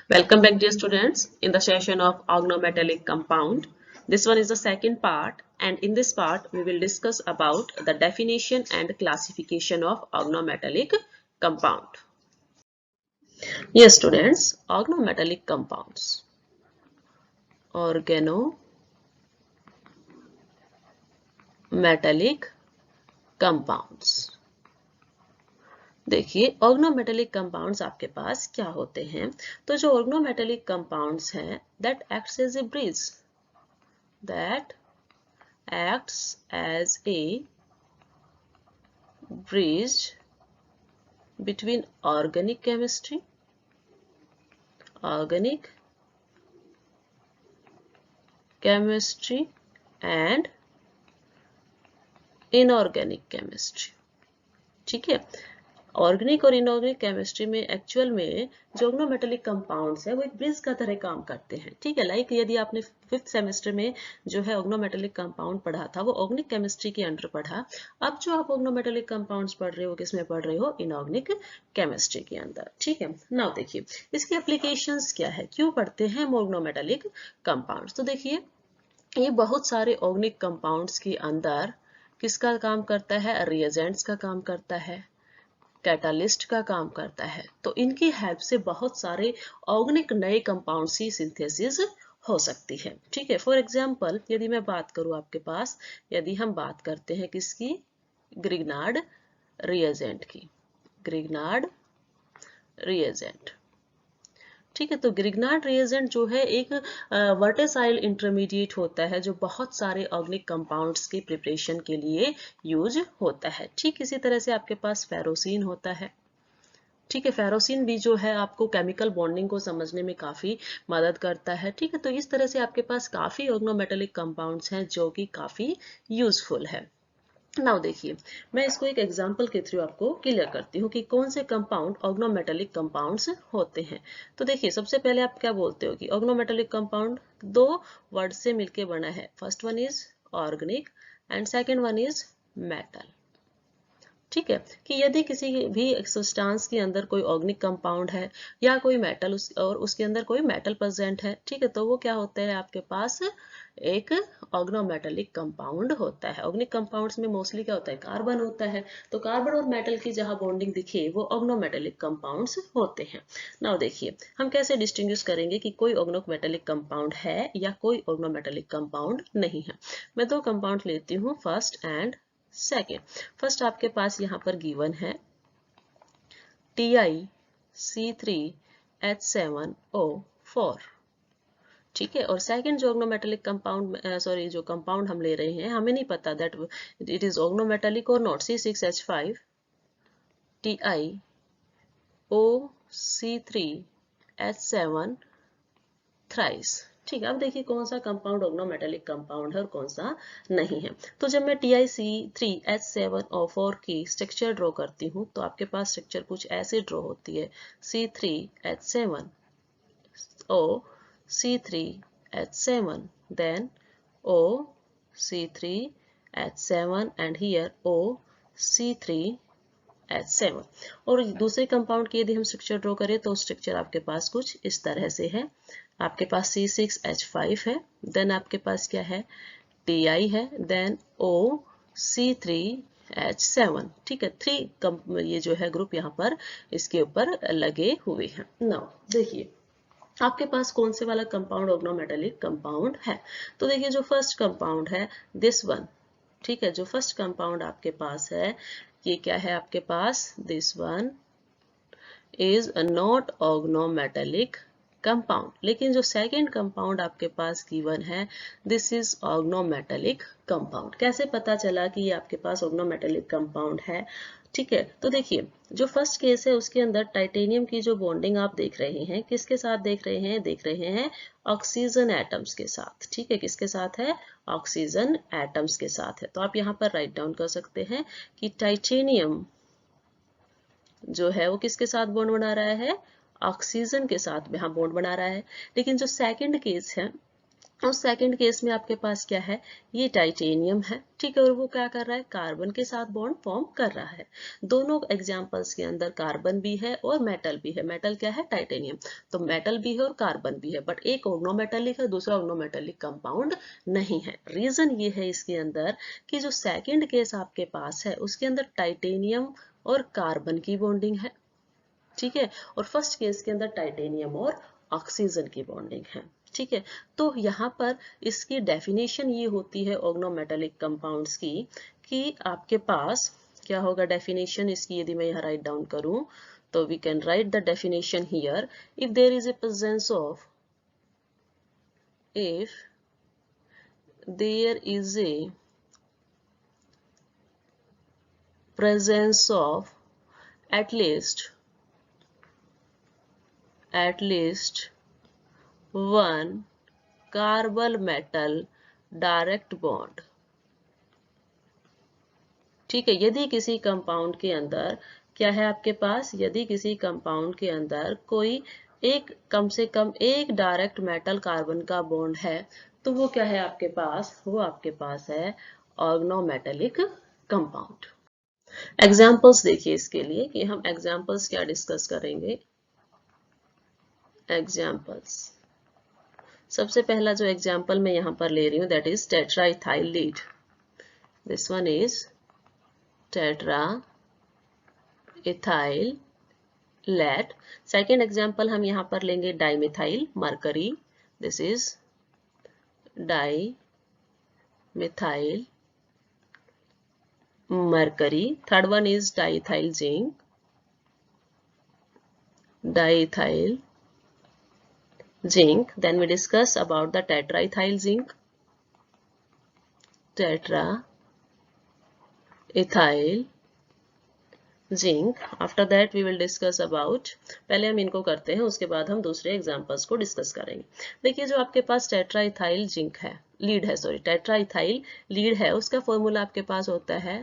Welcome back, dear students, in the session of organometallic compound. This one is the second part, and in this part we will discuss about the definition and classification of organometallic compound. Yes, students, organometallic compounds. Organometallic compounds. देखिए organometallic compounds आपके पास क्या होते हैं। तो जो organometallic compounds हैं that acts as a bridge, that acts as a bridge between organic chemistry and inorganic chemistry। ठीक है, ऑर्गेनिक और इनऑर्गेनिक केमिस्ट्री में एक्चुअल में जो ऑर्गेनोमेटेलिक कंपाउंड्स है वो एक ब्रिज का तरह काम करते हैं। ठीक है, लाइक यदि आपने 5th सेमेस्टर में जो है ऑर्गेनोमेटेलिक कंपाउंड पढ़ा था वो ऑर्गेनिक केमिस्ट्री के अंडर पढ़ा। अब जो आप ऑर्गेनोमेटेलिक कंपाउंड्स पढ़ रहे हो किसमें पढ़ रहे हो? इनऑर्गेनिक केमिस्ट्री के अंदर। ठीक है, नाउ देखिए इसकी एप्लीकेशंस क्या है, क्यों पढ़ते हैं हम ऑर्गेनोमेटेलिक कंपाउंड्स। तो देखिए ये बहुत सारे ऑर्गेनिक कंपाउंड्स के अंदर किसका काम करता है? रिएजेंट्स का काम करता है, कैटालिस्ट का काम करता है। तो इनकी हेल्प से बहुत सारे ऑर्गेनिक नए कंपाउंड्स की सिंथेसिस हो सकती है। ठीक है, फॉर एग्जांपल यदि मैं बात करूं आपके पास, यदि हम बात करते हैं किसकी? ग्रिग्नार्ड रिएजेंट की, ग्रिग्नार्ड रिएजेंट। ठीक है, तो ग्रिग्नार्ड रिएजेंट जो है एक वर्टेसाइल इंटरमीडिएट होता है जो बहुत सारे ऑर्गेनिक कंपाउंड्स की प्रिपरेशन के लिए यूज होता है। ठीक इसी तरह से आपके पास फेरोसिन होता है। ठीक है, फेरोसिन भी जो है आपको केमिकल बॉन्डिंग को समझने में काफी मदद करता है। ठीक है, तो इस तरह से आपके पास काफी ऑर्गेनोमेटेलिक कंपाउंड्स हैं जो कि काफी यूजफुल है। नाउ देखिए मैं इसको एक एग्जांपल के थ्रू आपको क्लियर करती हूँ कि कौन से कंपाउंड ऑर्गेनोमेटेलिक कंपाउंड्स होते हैं। तो देखिए सबसे पहले आप क्या बोलते हो कि ऑर्गेनोमेटेलिक कंपाउंड दो वर्ड से मिलके बना है। First one is organic and second one is metal. ठीक है, कि यदि किसी भी सब्सटेंस के अंदर कोई ऑर्गेनिक कंपाउंड है या कोई मेटल और उसके अंदर कोई मेटल प्रेजेंट है, ठीक है, तो वो क्या होता है आपके पास? एक ऑर्गेनोमेटेलिक कंपाउंड होता है। ऑर्गेनिक कंपाउंड्स में मोस्टली क्या होता है? कार्बन होता है। तो कार्बन और मेटल की जहां बॉन्डिंग दिखे वो ऑर्गेनोमेटेलिक कंपाउंड्स होते हैं। नाउ देखिए हम कैसे डिस्टिंग्विश करेंगे कि कोई ऑर्गेनोमेटेलिक कंपाउंड है या कोई ऑर्गेनोमेटेलिक कंपाउंड नहीं है। मैं दो कंपाउंड लेती हूँ, फर्स्ट एंड सेकेंड। फर्स्ट आपके पास यहाँ पर गिवन है TiC3H7O4। ठीक है, और सेकेंड जो ऑर्गेनोमेटेलिक कंपाउंड जो कंपाउंड हम ले रहे हैं हमें नहीं पता दैट इट इज ऑर्गेनोमेटेलिक और नॉट। C6H5 TiOC3H7 thrice. ठीक है, अब देखिए कौन सा कंपाउंड ऑर्गेनोमेटेलिक कंपाउंड है और कौन सा नहीं है। तो जब मैं TiC3H7O4 की स्ट्रक्चर ड्रॉ करती हूँ तो आपके पास स्ट्रक्चर कुछ ऐसे ड्रॉ होती है। C3H7O, C3H7, then O, C3H7 and here OC3H7। और दूसरे कंपाउंड की यदि हम स्ट्रक्चर ड्रॉ करें तो स्ट्रक्चर आपके पास कुछ इस तरह से है। आपके पास C6H5 है, देन आपके पास क्या है? Ti है, देन OC3H7। ठीक है, ये जो है ग्रुप यहाँ पर इसके ऊपर लगे हुए हैं। नाउ देखिए आपके पास कौन से वाला कंपाउंड ऑर्गेनोमेटेलिक कंपाउंड है। तो देखिए जो फर्स्ट कंपाउंड है दिस वन। ठीक है, जो फर्स्ट कंपाउंड आपके पास है ये क्या है आपके पास? This one is not organometallic compound. लेकिन जो सेकेंड कंपाउंड आपके पास गिवन है दिस इज ऑर्गेनोमेटेलिक कंपाउंड। कैसे पता चला कि ये आपके पास ऑर्गेनोमेटेलिक कंपाउंड है? ठीक है, तो देखिए जो फर्स्ट केस है उसके अंदर टाइटेनियम की जो बॉन्डिंग आप देख रहे हैं किसके साथ देख रहे हैं? देख रहे हैं ऑक्सीजन एटम्स के साथ। ठीक है, किसके साथ है? ऑक्सीजन एटम्स के साथ है। तो आप यहाँ पर राइट डाउन कर सकते हैं कि टाइटेनियम जो है वो किसके साथ बॉन्ड बना रहा है? ऑक्सीजन के साथ यहाँ बॉन्ड बना रहा है। लेकिन जो सेकंड केस है और सेकंड केस में आपके पास क्या है, ये टाइटेनियम है, ठीक है, और वो क्या कर रहा है, कार्बन के साथ बॉन्ड फॉर्म कर रहा है। दोनों एग्जांपल्स के अंदर कार्बन भी है और मेटल भी है। मेटल क्या है, टाइटेनियम, तो मेटल भी है और कार्बन भी है, बट एक ऑर्गेनोमेटेलिक है, दूसरा ऑर्गेनोमेटेलिक कंपाउंड नहीं है। रीजन ये है इसके अंदर कि जो सेकेंड केस आपके पास है उसके अंदर टाइटेनियम और कार्बन की बॉन्डिंग है, ठीक है, और फर्स्ट केस के अंदर टाइटेनियम और ऑक्सीजन की बॉन्डिंग है, ठीक है। तो यहाँ पर इसकी डेफिनेशन ये होती है ऑर्गेनोमेटेलिक कंपाउंड्स की, कि आपके पास क्या होगा डेफिनेशन इसकी, यदि मैं यहाँ राइट डाउन करूं तो we can write the definition here, if there is a presence of, if there is a presence of at least one carbon metal direct bond, ठीक है, यदि किसी कंपाउंड के अंदर क्या है आपके पास, यदि किसी कंपाउंड के अंदर कोई एक, कम से कम एक डायरेक्ट मेटल कार्बन का बॉन्ड है, तो वो क्या है आपके पास, वो आपके पास है ऑर्गेनोमेटेलिक कंपाउंड। एग्जाम्पल्स देखिए इसके लिए, कि हम एग्जाम्पल्स क्या डिस्कस करेंगे। एग्जाम्पल्स, सबसे पहला जो एग्जाम्पल मैं यहाँ पर ले रही हूँ that is tetraethyl lead, this one is tetra ethyl lead. Second example हम यहाँ पर लेंगे dimethyl mercury, this is di methyl mercury. Third one is diethyl zinc, diethyl zinc. Then we discuss about the tetraethyl zinc, tetraethyl zinc. After that we will discuss about, पहले हम इनको करते हैं उसके बाद हम दूसरे एग्जांपल्स को डिस्कस करेंगे। देखिए जो आपके पास टेट्राइथाइल जिंक है, लीड है, सॉरी टेट्राइथाइल लीड है, उसका फॉर्मूला आपके पास होता है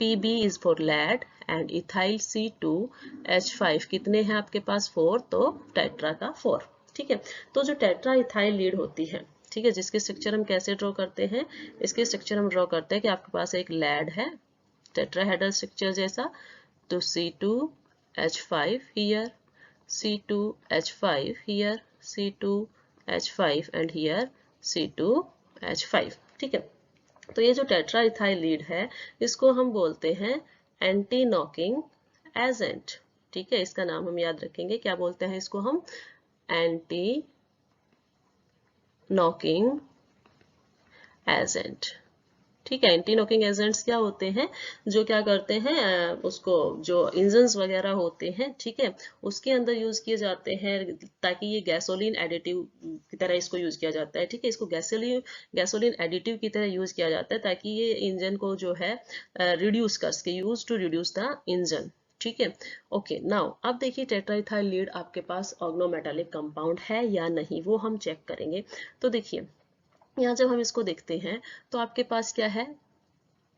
Pb is for lead and ethyl C2H5, कितने हैं आपके पास 4, तो टेट्रा का 4, ठीक है। तो जो टेट्रा इथाइल लीड होती है, ठीक है, जिसके स्ट्रक्चर हम कैसे ड्रॉ करते हैं, इसके स्ट्रक्चर हम ड्रॉ करते हैं कि आपके पास एक लेड है टेट्राहेड्रल स्ट्रक्चर जैसा, तो C2H5 here, C2H5 here, C2H5 and here C2H5, ठीक है। तो ये जो टेट्राइथाइल लीड है इसको हम बोलते हैं एंटी नॉकिंग एजेंट, ठीक है, इसका नाम हम याद रखेंगे, क्या बोलते हैं इसको हम, एंटी नॉकिंग एजेंट, ठीक है। एंटी नॉकिंग एजेंट्स क्या होते हैं, जो क्या करते हैं, उसको जो इंजन्स वगैरह होते हैं, ठीक है, उसके अंदर यूज किए जाते हैं, ताकि ये गैसोलीन एडिटिव की तरह इसको यूज किया जाता है, ठीक है, इसको गैसोलीन एडिटिव की तरह यूज किया जाता है, ताकि ये इंजन को जो है रिड्यूस कर सके, use to reduce the engine, ठीक है। ओके, नाउ अब देखिए टेट्राइथाइल लीड आपके पास ऑर्गेनोमेटेलिक कंपाउंड है या नहीं, वो हम चेक करेंगे। तो देखिए यहाँ जब हम इसको देखते हैं तो आपके पास क्या है,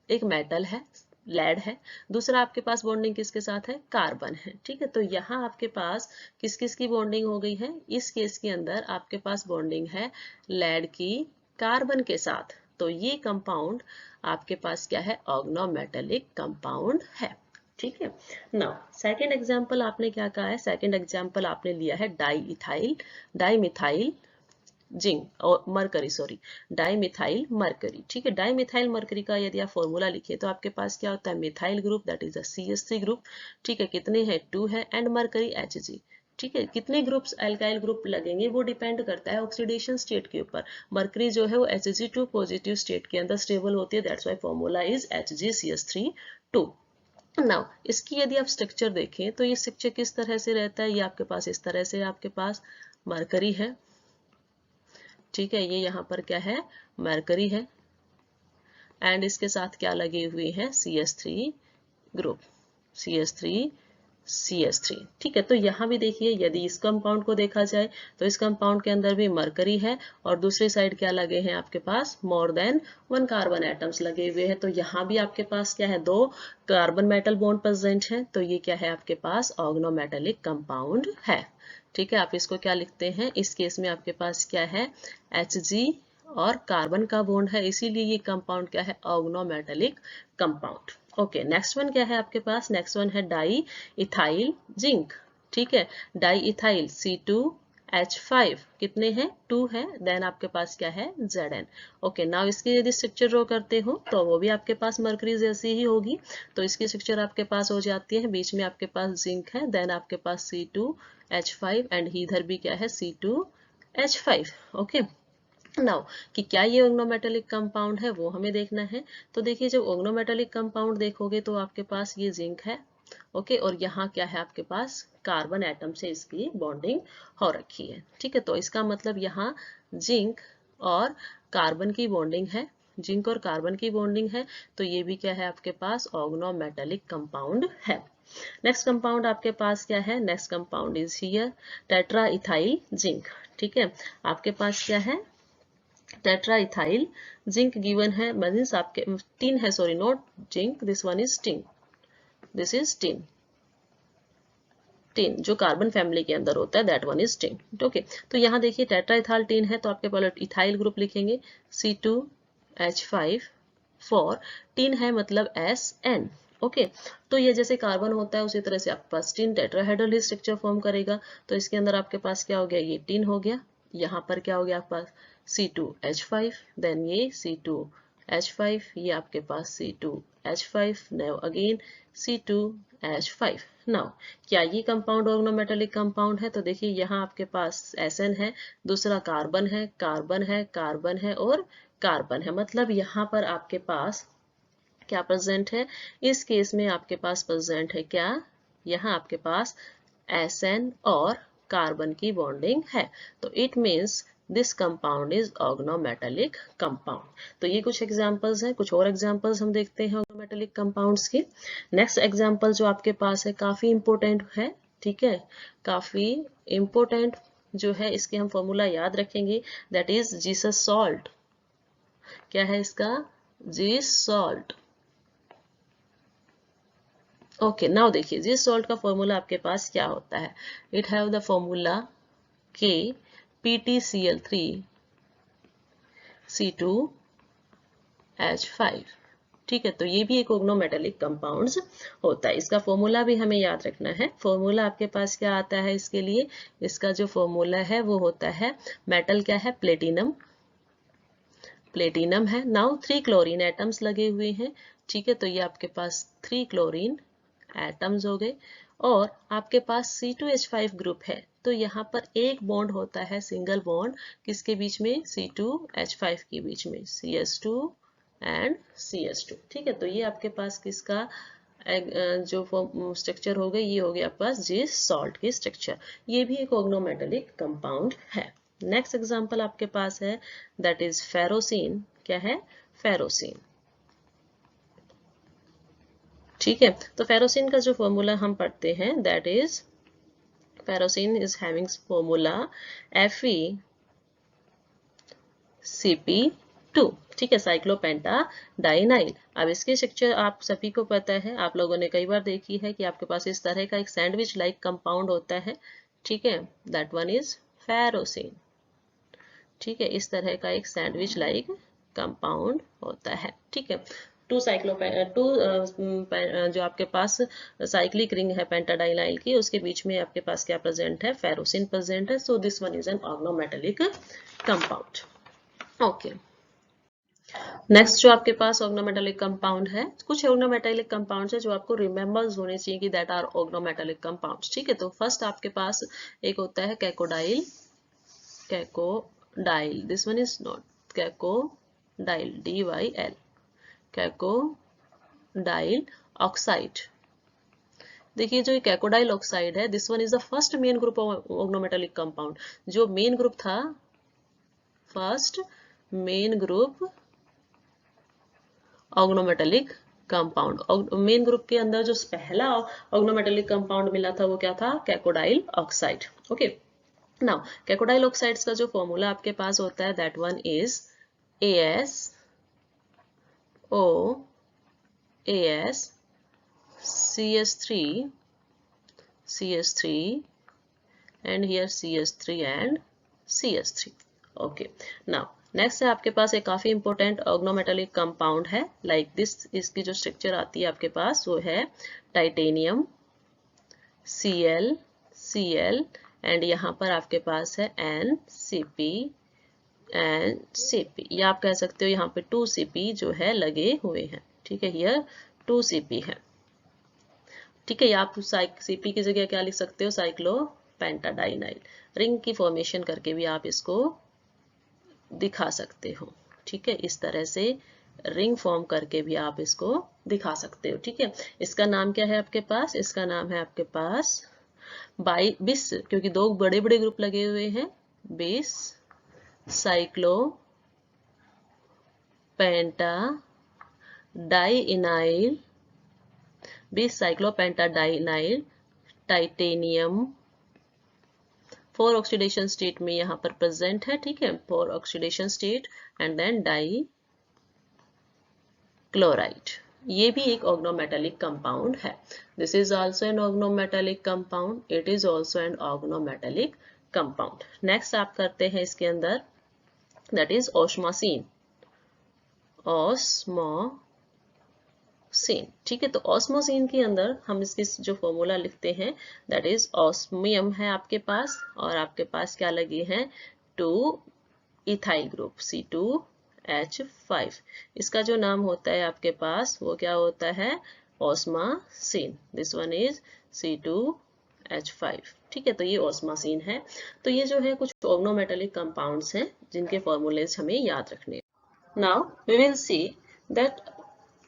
एक मेटल है, लेड है, दूसरा आपके पास बॉन्डिंग किसके साथ है, कार्बन है, ठीक है। तो यहाँ आपके पास किस किस की बॉन्डिंग हो गई है, इस केस के अंदर आपके पास बॉन्डिंग है लेड की कार्बन के साथ, तो ये कंपाउंड आपके पास क्या है, ऑर्गेनोमेटेलिक कंपाउंड है, ठीक है। नाउ सेकेंड एग्जाम्पल आपने क्या कहा है, सेकेंड एग्जाम्पल आपने लिया है डाइमिथाइल जिंक और मरकरी, सॉरी डाइमिथाइल मरकरी, ठीक है। डाइमिथाइल मरकरी का यदि आप फॉर्मूला लिखिए तो आपके पास क्या होता है, methyl group that is a CH3 group, ठीक है, कितने हैं 2 है, एंड मरकरी Hg, ठीक है। कितने ग्रुप्स एल्काइल ग्रुप लगेंगे वो डिपेंड करता है ऑक्सीडेशन स्टेट के ऊपर, मरकरी जो है वो Hg2 पॉजिटिव स्टेट के अंदर स्टेबल होती है, that's why formula is HgCH3 2। Now इसकी यदि आप स्ट्रक्चर देखें तो ये स्ट्रक्चर किस तरह से रहता है, ये आपके पास इस तरह से आपके पास मरकरी है, ठीक है, ये यहाँ पर क्या है, मरकरी है, एंड इसके साथ क्या लगी हुई है, CH3 ग्रुप, CH3 ठीक है। तो यहाँ भी देखिए यदि इस कंपाउंड को देखा जाए तो इस कंपाउंड के अंदर भी मरकरी है और दूसरी साइड क्या लगे हैं आपके पास, मोर देन 1 कार्बन एटम्स लगे हुए हैं, तो यहाँ भी आपके पास क्या है, 2 कार्बन मेटल बॉन्ड प्रेजेंट है, तो ये क्या है आपके पास ऑर्गेनोमेटेलिक कंपाउंड है, ठीक है। आप इसको क्या लिखते हैं, इस केस में आपके पास क्या है, Hg और कार्बन का बॉन्ड है, इसीलिए ये कंपाउंड क्या है, organometallic compound. Okay, next one क्या है आपके पास, नेक्स्ट वन है डाई इथाइल जिंक। ठीक है, डाई इथाइल C2H5 कितने हैं, 2 है, देन आपके पास क्या है, Zn। ओके, नाउ इसकी यदि स्ट्रक्चर ड्रॉ करते हो तो वो भी आपके पास मरकरी जैसी ही होगी, तो इसकी स्ट्रक्चर आपके पास हो जाती है, बीच में आपके पास जिंक है, देन आपके पास C2H5 एंड इधर भी क्या है, C2H5। ओके, नाउ कि क्या ये ऑर्गेनोमेटालिक कंपाउंड है वो हमें देखना है। तो देखिए, जब ऑर्गेनोमेटालिक कंपाउंड देखोगे तो आपके पास ये जिंक है। ओके, और यहाँ क्या है आपके पास, कार्बन एटम से इसकी बॉन्डिंग हो रखी है। ठीक है, तो इसका मतलब यहाँ जिंक और कार्बन की बॉन्डिंग है, जिंक और कार्बन की बॉन्डिंग है, तो ये भी क्या है आपके पास, ऑर्गेनोमेटालिक कंपाउंड है। नेक्स्ट कंपाउंड आपके पास क्या है, next compound is here tetra ethyl zinc. ठीक है, आपके पास क्या है, टेट्रा इथाइल जिंक गिवन है, मींस आपके टिन है, sorry not zinc, this one is tin, this is tin, tin जो कार्बन फैमिली के अंदर होता है, that one is tin. Okay, तो यहाँ देखिए टेट्रा इथाइल टिन है, तो आपके पास इथाइल ग्रुप लिखेंगे C2H5 फॉर टिन है मतलब SN। ओके, तो ये जैसे कार्बन होता है उसी तरह से आपके पास टिन टेट्राहेड्रल ही स्ट्रक्चर फॉर्म करेगा, तो इसके अंदर आपके पास क्या हो गया, ये टिन हो गया, यहाँ पर क्या हो गया आपके पास C2H5, देन ये C2H5, ये आपके पास C2H5, now again C2H5। Now क्या ये कंपाउंड ऑर्गेनोमेटालिक कंपाउंड है, तो देखिए यहाँ आपके पास SN है, दूसरा कार्बन है, कार्बन है, कार्बन है और कार्बन है, मतलब यहाँ पर आपके पास क्या प्रेजेंट है, इस केस में आपके पास प्रेजेंट है क्या, यहाँ आपके पास SN और कार्बन की बॉन्डिंग है, तो it means this compound is organometallic compound. तो ये कुछ एग्जांपल्स हैं, कुछ और एग्जांपल्स हम देखते हैं ऑर्गेनोमेटालिक कंपाउंड्स के। नेक्स्ट एग्जांपल जो आपके पास है काफी इंपॉर्टेंट है, ठीक है, काफी इंपॉर्टेंट जो है, इसके हम फॉर्मूला याद रखेंगे, दैट इज जीसस सॉल्ट। क्या है इसका, जीस सॉल्ट। ओके, नाउ देखिए जीस सॉल्ट का फॉर्मूला आपके पास क्या होता है, it have the formula K PtCl3 C2H5। ठीक है, तो ये भी एक ऑर्गेनोमेटालिक कंपाउंड्स होता है, इसका फॉर्मूला भी हमें याद रखना है। फॉर्मूला आपके पास क्या आता है इसके लिए, इसका जो फॉर्मूला है वो होता है, मेटल क्या है, प्लेटिनम, प्लेटिनम है। नाउ 3 क्लोरीन एटम्स लगे हुए हैं, ठीक है, तो ये आपके पास 3 क्लोरीन एटम्स हो गए, और आपके पास C2H5 ग्रुप है, तो यहाँ पर एक बॉन्ड होता है, सिंगल बॉन्ड, किसके बीच में, C2H5 के बीच में, CS2 एंड CS2। ठीक है, तो ये आपके पास किसका जो स्ट्रक्चर हो गया, ये हो गया आपके पास जिस सॉल्ट की स्ट्रक्चर, ये भी एक ऑर्गेनोमेटालिक कंपाउंड है। नेक्स्ट एग्जांपल आपके पास है, दैट इज फेरोसिन। क्या है, फेरोसिन। ठीक है, तो फेरोसिन का जो फॉर्मूला हम पढ़ते हैं, that is ferrocene is having formula FeCP2। ठीक है, साइक्लोपेंटा डाइनाइल। अब इसके स्ट्रक्चर आप सभी को पता है, आप लोगों ने कई बार देखी है कि आपके पास इस तरह का एक सैंडविच लाइक कंपाउंड होता है, ठीक है, दैट वन इज फेरोसिन। ठीक है, इस तरह का एक सैंडविच लाइक कंपाउंड होता है। ठीक है, टू जो आपके पास साइक्लिक रिंग है पेंटाडाइनाइल की, उसके बीच में आपके पास क्या प्रेजेंट है, फेरोसिन प्रेजेंट है, so this one is an organometallic compound. Okay, next जो आपके पास ऑर्गेनोमेटालिक कंपाउंड है, कुछ ऑर्गेनोमेटालिक कंपाउंड्स है जो आपको रिमेंबर्स होने चाहिए कि दैट आर ऑर्गेनोमेटालिक कंपाउंड्स। ठीक है, तो फर्स्ट आपके पास एक होता है cacodyl, cacodyl, this one is not cacodyl, DYL, cacodyl oxide. देखिए जो कैकोडाइल ऑक्साइड है, this one is the first main group of organometallic compound. जो मेन ग्रुप था, first main group organometallic compound, main group के अंदर जो पहला organometallic compound मिला था वो क्या था, कैकोडाइल ऑक्साइड। ओके, नाउ कैकोडाइल ऑक्साइड्स का जो फॉर्मूला आपके पास होता है, that one is AS CS3 and here CS3 and CS3. Okay, now next है आपके पास एक काफी इंपॉर्टेंट ऑर्गेनोमेटालिक कंपाउंड है लाइक दिस। इसकी जो स्ट्रक्चर आती है आपके पास वो है टाइटेनियम, Cl, Cl एंड यहाँ पर आपके पास है NCp एंड Cp, या आप कह सकते हो यहाँ पे 2Cp जो है लगे हुए हैं, ठीक है, हियर 2Cp है, ठीक है। या आप Cp की जगह क्या लिख सकते हो, साइक्लोपेंटाडाइनाइल। रिंग की फॉर्मेशन करके भी आप इसको दिखा सकते हो, ठीक है, इस तरह से रिंग फॉर्म करके भी आप इसको दिखा सकते हो, ठीक है। इसका नाम क्या है आपके पास, इसका नाम है आपके पास बिस, क्योंकि दो बड़े बड़े ग्रुप लगे हुए हैं, बिस साइक्लो पेंटाडाइनाइल, बिस साइक्लोपेंटाडाइनाइल टाइटेनियम 4 ऑक्सीडेशन स्टेट में यहाँ पर प्रेजेंट है, ठीक है, 4 oxidation state and then di chloride. ये भी एक ऑर्गेनोमेटालिक कंपाउंड है। This is also an organometallic compound, it is also an organometallic compound. Next आप करते हैं इसके अंदर, दैट इज ऑस्मोसिन, ऑस्मोसिन, ठीक है। तो ऑस्मोसिन के अंदर हम इसकी जो फॉर्मूला लिखते हैं दैट इज ऑस्मियम है आपके पास, और आपके पास क्या लगे हैं 2 इथाइल ग्रुप C2H5। इसका जो नाम होता है आपके पास वो क्या होता है, ऑस्मासिन। दिस वन इज C2H5, ठीक है। तो ये ऑस्मासिन है। तो ये जो है कुछ ऑर्गेनोमेटालिक कंपाउंड्स हैं जिनके फॉर्मूलेज हमें याद रखने। Now we will see that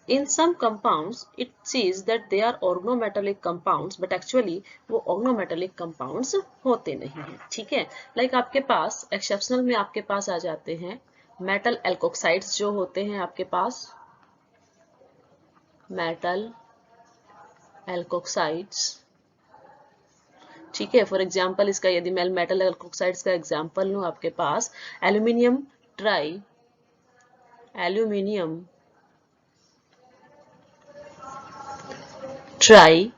in some compounds it says that they are organometallic compounds but actually वो organometallic compounds होते नहीं हैं, ठीक है। लाइक आपके पास एक्सेप्शनल में आपके पास आ जाते हैं मेटल एल्कोक्साइड्स जो होते हैं आपके पास, मेटल एल्कोक्साइड्स, ठीक है। फॉर एग्जांपल इसका यदि मैं मेटल एल्कोक्साइड्स का एग्जांपल लूं आपके पास aluminium tri, aluminium try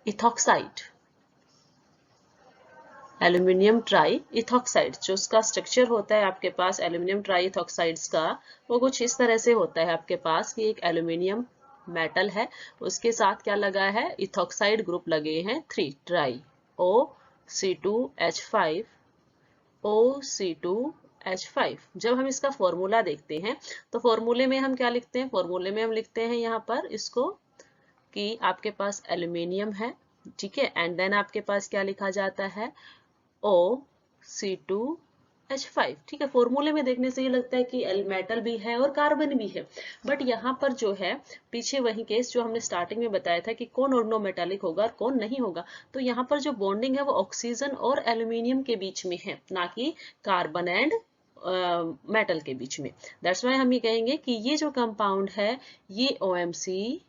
ethoxide, aluminium triethoxide, जो उसका स्ट्रक्चर होता है आपके पास एल्यूमिनियम ट्राई इथॉक्साइड्स का वो कुछ इस तरह से होता है आपके पास कि एक एल्यूमिनियम मेटल है, उसके साथ क्या लगा है, इथॉक्साइड ग्रुप लगे हैं 3 ट्राई OC2H5, OC2H5। जब हम इसका फॉर्मूला देखते हैं तो फॉर्मूले में हम क्या लिखते हैं, फॉर्मूले में हम लिखते हैं यहाँ पर इसको कि आपके पास एल्यूमिनियम है, ठीक है, एंड देन आपके पास क्या लिखा जाता है OC2H5, ठीक है। फॉर्मूले में देखने से ये लगता है कि मेटल भी है और कार्बन भी है, बट यहाँ पर जो है पीछे वही केस जो हमने स्टार्टिंग में बताया था कि कौन ऑर्गेनोमेटालिक होगा और कौन नहीं होगा, तो यहाँ पर जो बॉन्डिंग है वो ऑक्सीजन और एल्यूमिनियम के बीच में है, ना कि कार्बन एंड मेटल के बीच में। दैट्स वाई हम ये कहेंगे कि ये जो कंपाउंड है ये OMC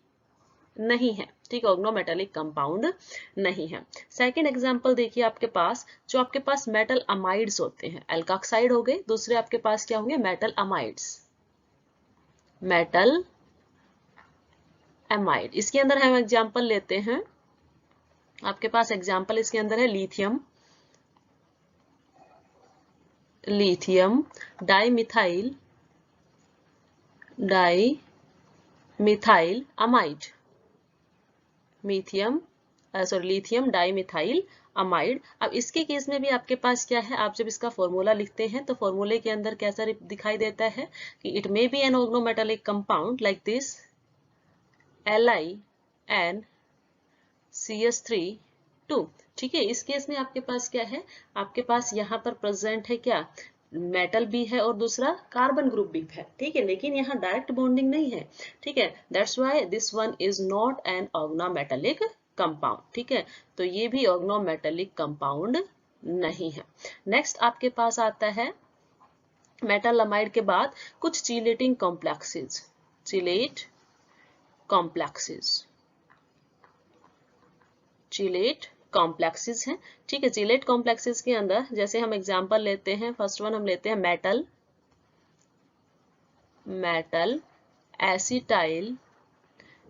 नहीं है, ठीक है, ऑर्गेनोमेटालिक कंपाउंड नहीं है। सेकंड एग्जांपल देखिए आपके पास, जो आपके पास मेटल अमाइड्स होते हैं, एल्कोक्साइड हो गए, दूसरे आपके पास क्या होंगे मेटल अमाइड्स, मेटल एमाइड। इसके अंदर हम एग्जांपल लेते हैं, आपके पास एग्जांपल इसके अंदर है lithium, lithium dimethyl, dimethyl amide, lithium dimethyl amide. अब इसके केस में भी आपके पास क्या है, आप जब इसका फॉर्मूला लिखते हैं तो फॉर्मूले के अंदर कैसा दिखाई देता है कि it may be an organometallic compound like this LiNCH3 ठीक है। इस केस में आपके पास क्या है, आपके पास यहाँ पर प्रेजेंट है क्या, मेटल भी है और दूसरा कार्बन ग्रुप भी है, ठीक है, लेकिन यहाँ डायरेक्ट बॉन्डिंग नहीं है, ठीक है। That's why this one is not an organometallic compound, ठीक है। तो ये भी ऑर्गेनोमेटालिक कंपाउंड नहीं है। नेक्स्ट आपके पास आता है मेटल अमाइड के बाद कुछ chelating complexes, chelate complexes, chelate complexes हैं, ठीक है। चिलेट कॉम्प्लेक्सेस के अंदर जैसे हम एग्जांपल लेते हैं, फर्स्ट वन हम लेते हैं मेटल एसिटाइल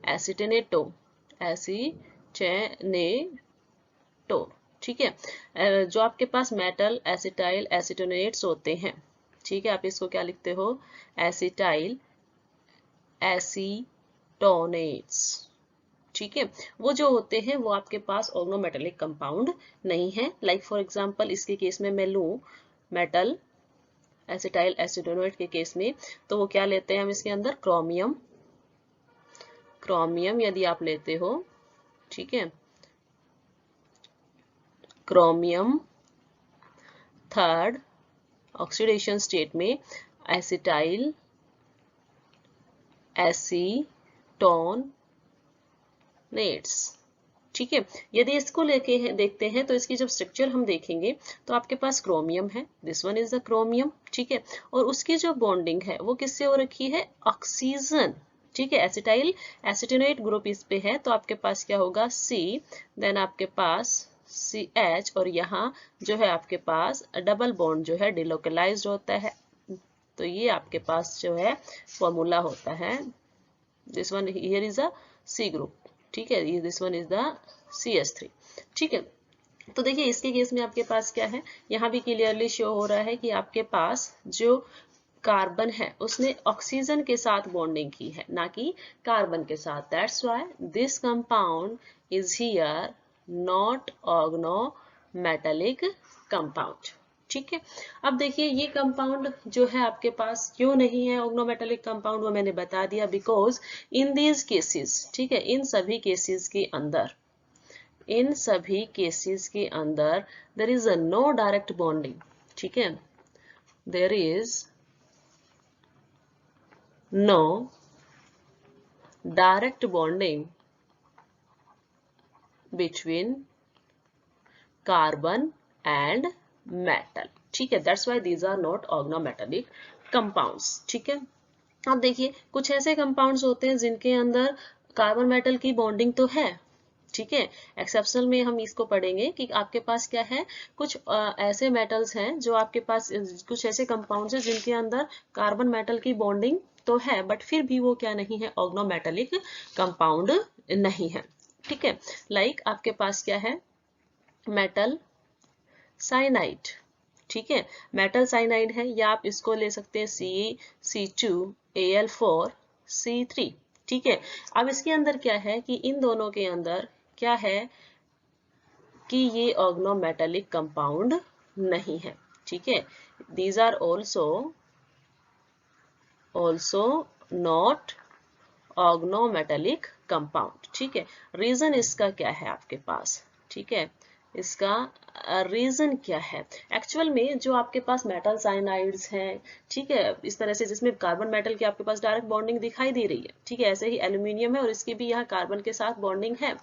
एसिटेनेटो, एसिटेनेटो, ठीक है। जो आपके पास मेटल एसिटाइल एसिटोनेट्स होते हैं, ठीक है, आप इसको क्या लिखते हो, एसिटाइल एसीटोनेट्स। ठीक है, वो जो होते हैं वो आपके पास ऑर्गेनोमेटेलिक कंपाउंड नहीं है। लाइक फॉर एग्जांपल इसके केस में मैं लूं मेटल एसिटाइल एसीटोनेट के केस में, तो वो क्या लेते हैं हम इसके अंदर, क्रोमियम। क्रोमियम यदि आप लेते हो, ठीक है, क्रोमियम थर्ड ऑक्सीडेशन स्टेट में एसिटाइल एसीटोनेट्स। ठीक है, यदि इसको लेके देखते हैं तो इसकी जब स्ट्रक्चर हम देखेंगे तो आपके पास क्रोमियम है, this one is the chromium. ठीक है, और उसकी जो बॉन्डिंग है वो किससे हो रखी है, ऑक्सीजन। ठीक है, एसिटाइल एसिटोनेट ग्रुप इस पे है, तो आपके पास क्या होगा, C, देन आपके पास CH, और यहाँ जो है आपके पास डबल बॉन्ड जो है डिलोकलाइज्ड होता है। तो ये आपके पास जो है फॉर्मूला होता है, this one here is a C group. ठीक है, ये this one is the CH3। ठीक है, तो देखिए इसके केस में आपके पास क्या है, यहाँ भी क्लियरली शो हो रहा है कि आपके पास जो कार्बन है उसने ऑक्सीजन के साथ बॉन्डिंग की है, ना कि कार्बन के साथ। That's why this compound is here not organometallic compound. ठीक है, अब देखिए ये कंपाउंड जो है आपके पास क्यों नहीं है ऑर्गेनोमेटेलिक कंपाउंड, वो मैंने बता दिया, बिकॉज इन दीज केसेस, ठीक है, इन सभी केसेस के अंदर, इन सभी केसेस के अंदर there is a no direct bonding. ठीक है, there is no direct bonding between carbon and metal। ठीक है, that's why these are not organometallic compounds। ठीक है, अब देखिए कुछ ऐसे कंपाउंड्स होते हैं जिनके अंदर कार्बन मेटल की बॉन्डिंग तो है। ठीक है, एक्सेप्शनल में हम इसको पढ़ेंगे कि आपके पास क्या है, कुछ ऐसे मेटल्स हैं जो आपके पास, कुछ ऐसे कंपाउंड्स हैं जिनके अंदर कार्बन मेटल की बॉन्डिंग तो है, बट फिर भी वो क्या नहीं है, ऑर्गेनोमेटेलिक कंपाउंड नहीं है। ठीक है, लाइक आपके पास क्या है, मेटल साइनाइड। ठीक है, मेटल साइनाइड है, या आप इसको ले सकते हैं CC2Al4C3। ठीक है, अब इसके अंदर क्या है कि इन दोनों के अंदर क्या है कि ये ऑर्गेनोमेटेलिक कंपाउंड नहीं है। ठीक है, these are also not organometallic compound. ठीक है, रीजन इसका क्या है आपके पास, ठीक है, इसका रीजन क्या है, एक्चुअल में जो आपके पास मेटल साइनाइड्स हैं, ठीक है, इस तरह से जिसमें कार्बन मेटल की आपके पास डायरेक्ट बॉन्डिंग दिखाई दे रही है। ठीक है, ऐसे ही एल्यूमिनियम है और इसकी भी यहाँ कार्बन के साथ बॉन्डिंग है।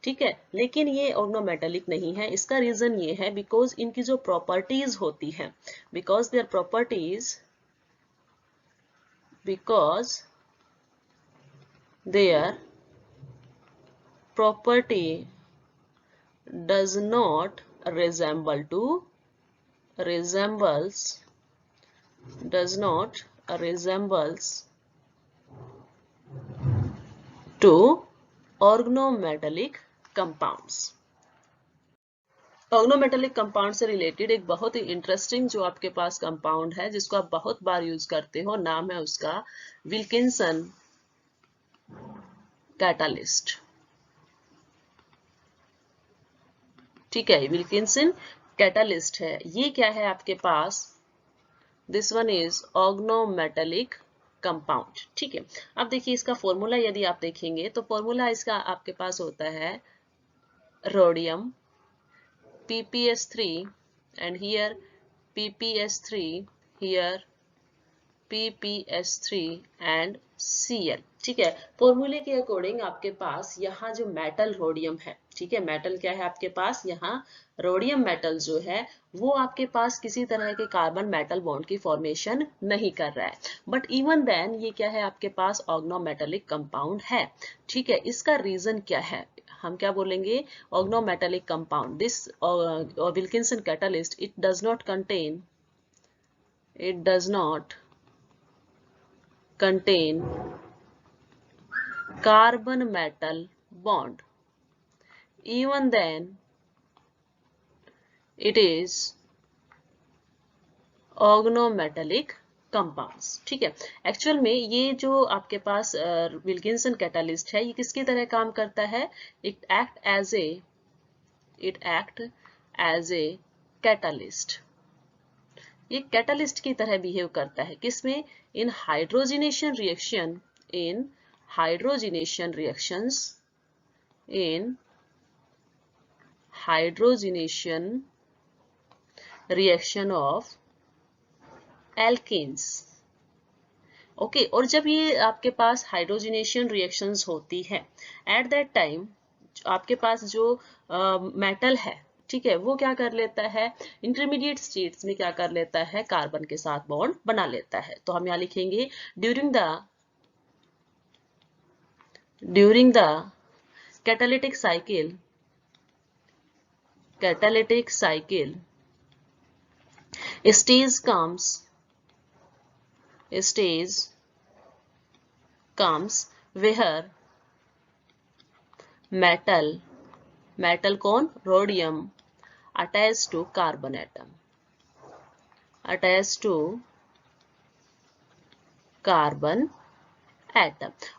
ठीक है, लेकिन ये ऑर्गेनोमेटेलिक नहीं है। इसका रीजन ये है बिकॉज इनकी जो प्रॉपर्टीज होती है, because their properties, because their property does not resembles to organometallic compounds। Organometallic compound से रिलेटेड एक बहुत ही इंटरेस्टिंग जो आपके पास कंपाउंड है जिसको आप बहुत बार यूज करते हो, नाम है उसका विल्किंसन कैटालिस्ट। ठीक है, विल्किंसन कैटालिस्ट है, ये क्या है आपके पास, this one is organometallic compound. ठीक है, अब देखिए इसका फॉर्मूला यदि आप देखेंगे तो फॉर्मूला इसका आपके पास होता है rhodium PPS3 and here PPS3, here PPS3 and Cl। ठीक है, फॉर्मूले के अकॉर्डिंग आपके पास यहाँ जो मेटल रोडियम है, ठीक है, मेटल क्या है आपके पास, यहाँ रोडियम मेटल जो है वो आपके पास किसी तरह के कार्बन मेटल बॉन्ड की फॉर्मेशन नहीं कर रहा है, बट इवन देन ये क्या है आपके पास ऑर्गेनोमेटेलिक कंपाउंड है। ठीक है, इसका रीजन क्या है, हम क्या बोलेंगे, organometallic compound, this Wilkinson catalyst it does not contain carbon metal bond, even then it is organometallic compounds. ठीक है, एक्चुअल में ये जो आपके पास विल्किंसन कैटालिस्ट है, ये किसकी तरह काम करता है? It act as a catalyst. ये कैटालिस्ट की तरह बिहेव करता है, किसमें? In hydrogenation reaction, in hydrogenation reactions, in hydrogenation reaction of alkenes. Okay, और जब ये आपके पास हाइड्रोजिनेशन रिएक्शंस होती है, एट दैट टाइम आपके पास जो मेटल है, ठीक है, वो क्या कर लेता है? इंटरमीडिएट स्टेट्स में क्या कर लेता है? कार्बन के साथ बॉन्ड बना लेता है। तो हम यहाँ लिखेंगे during the catalytic cycle stage comes where metal कौन? rhodium attached to carbon atom,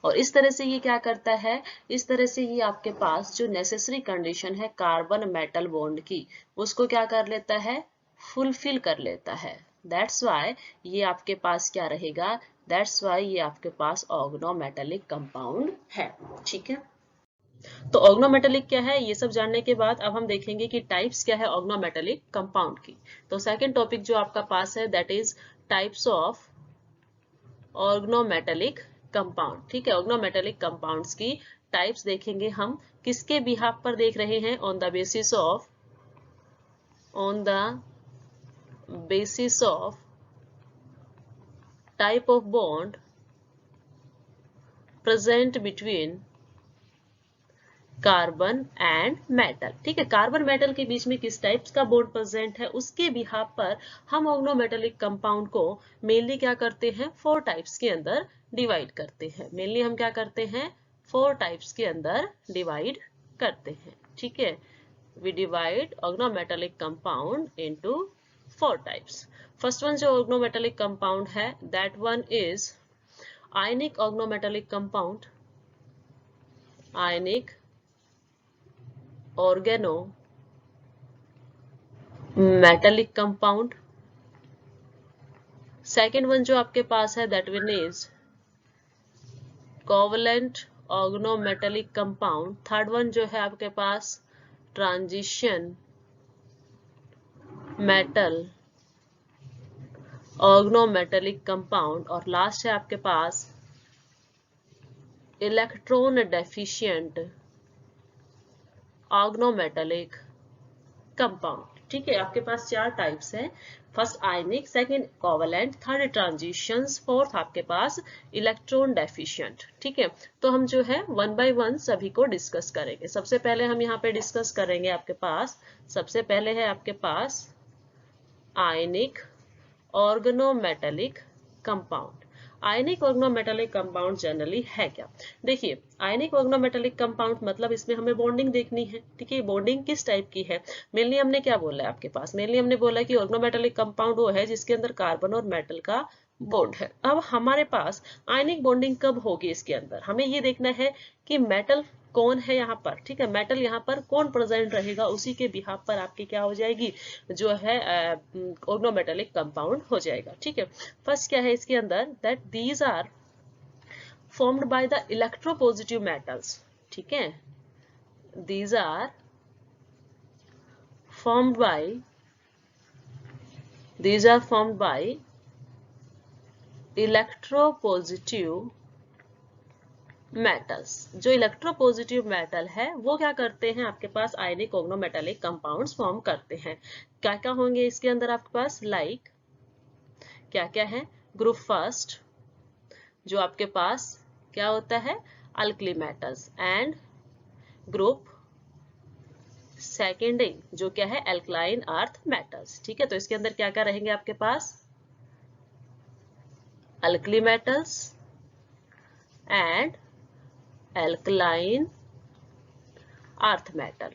और इस तरह से ये क्या करता है? इस तरह से ये आपके पास जो नेसेसरी कंडीशन है कार्बन मेटल बॉन्ड की, उसको क्या कर लेता है? फुलफिल कर लेता है। दैट्स वाई ये आपके पास क्या रहेगा? दैट्स वाई ये आपके पास ऑर्गेनोमेटेलिक कंपाउंड है। ठीक है, तो ऑर्गेनोमेटेलिक क्या है, ये सब जानने के बाद अब हम देखेंगे कि टाइप्स क्या है ऑर्गेनोमेटेलिक कंपाउंड की। तो सेकंड टॉपिक जो आपका पास है, that is types of organometallic compound. ठीक है, ऑर्गेनोमेटेलिक कंपाउंड्स की टाइप्स देखेंगे हम। किसके बिहाफ पर देख रहे हैं? On the basis of type of bond present between carbon and metal. ठीक है, कार्बन मेटल के बीच में किस टाइप्स का बॉन्ड प्रेजेंट है, उसके बिहाफ पर हम ऑर्गेनोमेटेलिक कंपाउंड को मेनली क्या करते हैं? 4 टाइप्स के अंदर डिवाइड करते हैं। मेनली हम क्या करते हैं? 4 टाइप्स के अंदर डिवाइड करते हैं। ठीक है, we divide organometallic compound into 4 types. First one जो ऑर्गेनोमेटेलिक कंपाउंड है, that one is ionic organometallic compound, ionic organometallic compound. Second one जो आपके पास है, that one is covalent organometallic compound. Third one जो है आपके पास ट्रांजिशन मेटल ऑर्गेनोमेटेलिक कंपाउंड, और लास्ट है आपके पास इलेक्ट्रॉन डेफिशिएंट ऑर्गेनोमेटेलिक कंपाउंड। ठीक है, आपके पास 4 टाइप्स हैं। First ionic, second covalent, third transitions, fourth आपके पास इलेक्ट्रॉन डेफिशिएंट। ठीक है, तो हम जो है 1 बाय 1 सभी को डिस्कस करेंगे। सबसे पहले हम यहाँ पे डिस्कस करेंगे आपके पास, सबसे पहले है आपके पास आयनिक organometallic compound. Ionic organometallic compound generally है क्या? देखिए, आयनिक ऑर्गेनोमेटेलिक कंपाउंड मतलब इसमें हमें बॉन्डिंग देखनी है। ठीक है, बॉन्डिंग किस टाइप की है? मेनली हमने क्या बोला है आपके पास? मेनली हमने बोला कि ऑर्गेनोमेटेलिक कंपाउंड वो है जिसके अंदर कार्बन और मेटल का बॉन्ड है। अब हमारे पास आयनिक बॉन्डिंग कब होगी इसके अंदर? हमें ये देखना है कि मेटल कौन है यहाँ पर। ठीक है, मेटल यहाँ पर कौन प्रेजेंट रहेगा, उसी के बिहाफ पर आपकी क्या हो जाएगी, जो है ऑर्गेनोमेटेलिक कंपाउंड हो जाएगा। ठीक है, फर्स्ट क्या है इसके अंदर, that these are formed by the electropositive metals. ठीक है, these are formed by electropositive metals। जो इलेक्ट्रोपॉजिटिव मेटल है वो क्या करते हैं? आपके पास आयनिक ऑर्गेनोमेटेलिक कंपाउंड्स फॉर्म करते हैं। क्या क्या होंगे इसके अंदर आपके पास? लाइक क्या क्या है? ग्रुप फर्स्ट जो आपके पास क्या होता है? Alkali metals, and group seconding जो क्या है? Alkaline earth metals. ठीक है, तो इसके अंदर क्या क्या रहेंगे आपके पास? Alkali metals and alkaline earth metal.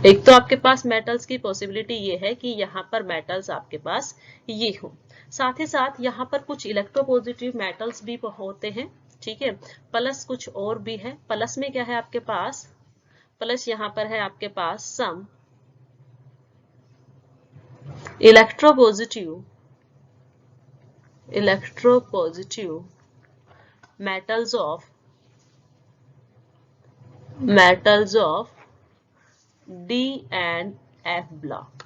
एक तो आपके पास मेटल्स की पॉसिबिलिटी ये है कि यहाँ पर मेटल्स आपके पास ये हो, साथ ही साथ यहाँ पर कुछ इलेक्ट्रोपॉजिटिव मेटल्स भी होते हैं, ठीक है, प्लस कुछ और भी है। प्लस में क्या है आपके पास, प्लस यहाँ पर है आपके पास some electropositive metals of D and F block.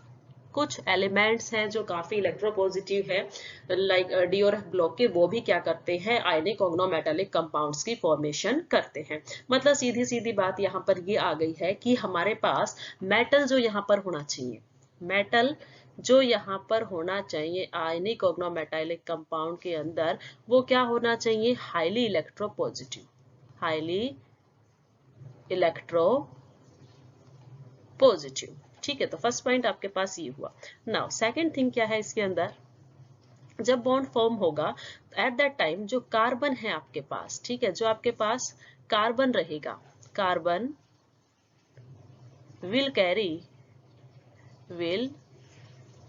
कुछ एलिमेंट्स हैं जो काफी इलेक्ट्रोपॉजिटिव है, लाइक डी और एफ ब्लॉक के, वो भी क्या करते हैं, आयनिक ऑर्गेनोमेटालिक कंपाउंड्स की फॉर्मेशन करते हैं। मतलब सीधी सीधी बात यहाँ पर ये आ गई है कि हमारे पास मेटल जो यहाँ पर होना चाहिए, मेटल जो यहाँ पर होना चाहिए आयनिक ऑर्गेनोमेटालिक कंपाउंड के अंदर, वो क्या होना चाहिए, highly electropositive, highly electro positive. ठीक है, तो फर्स्ट पॉइंट आपके पास ये हुआ। नाउ सेकंड थिंग क्या है इसके अंदर, जब बॉन्ड फॉर्म होगा एट दैट टाइम जो कार्बन है आपके पास, ठीक है, जो आपके पास कार्बन रहेगा, carbon will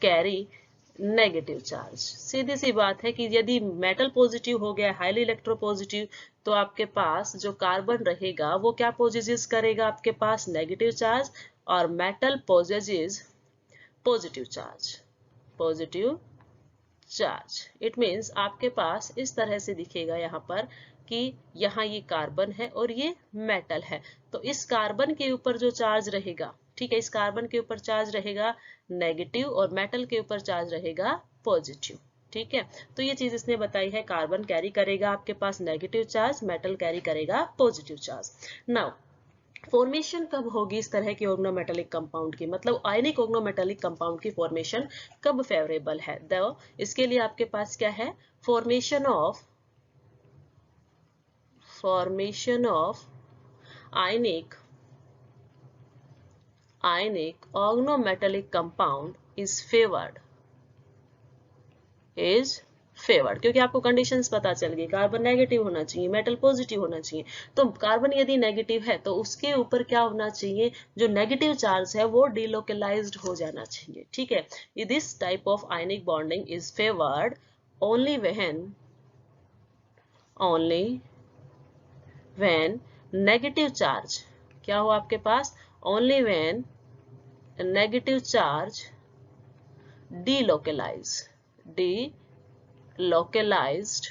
carry negative charge. सीधी सी बात है कि यदि मेटल पॉजिटिव हो गया, हाईली इलेक्ट्रोपॉजिटिव, तो आपके पास जो कार्बन रहेगा वो क्या पोजेसेस करेगा, आपके पास नेगेटिव चार्ज, और metal possesses positive charge, positive charge. It means आपके पास इस तरह से दिखेगा यहाँ पर कि यहाँ ये कार्बन है और ये मेटल है, तो इस कार्बन के ऊपर जो चार्ज रहेगा, ठीक है, इस कार्बन के ऊपर चार्ज रहेगा नेगेटिव और मेटल के ऊपर चार्ज रहेगा पॉजिटिव। ठीक है, तो ये चीज इसने बताई है, कार्बन कैरी करेगा आपके पास नेगेटिव चार्ज, मेटल कैरी करेगा पॉजिटिव चार्ज। नाउ फॉर्मेशन कब होगी इस तरह के ऑर्गेनोमेटालिक कंपाउंड की, मतलब आयनिक ऑर्गेनोमेटालिक कंपाउंड की फॉर्मेशन कब फेवरेबल है, इसके लिए आपके पास क्या है, formation of ionic organometallic compound is favoured, क्योंकि आपको कंडीशंस पता चल गई, कार्बन नेगेटिव होना चाहिए, मेटल पॉजिटिव होना चाहिए, तो कार्बन यदि नेगेटिव है तो उसके ऊपर क्या होना चाहिए, जो नेगेटिव चार्ज है वो डिलोकलाइज्ड हो जाना चाहिए। ठीक है, this type of ionic bonding is favoured only when negative charge, क्या हो आपके पास, only when negative charge delocalised,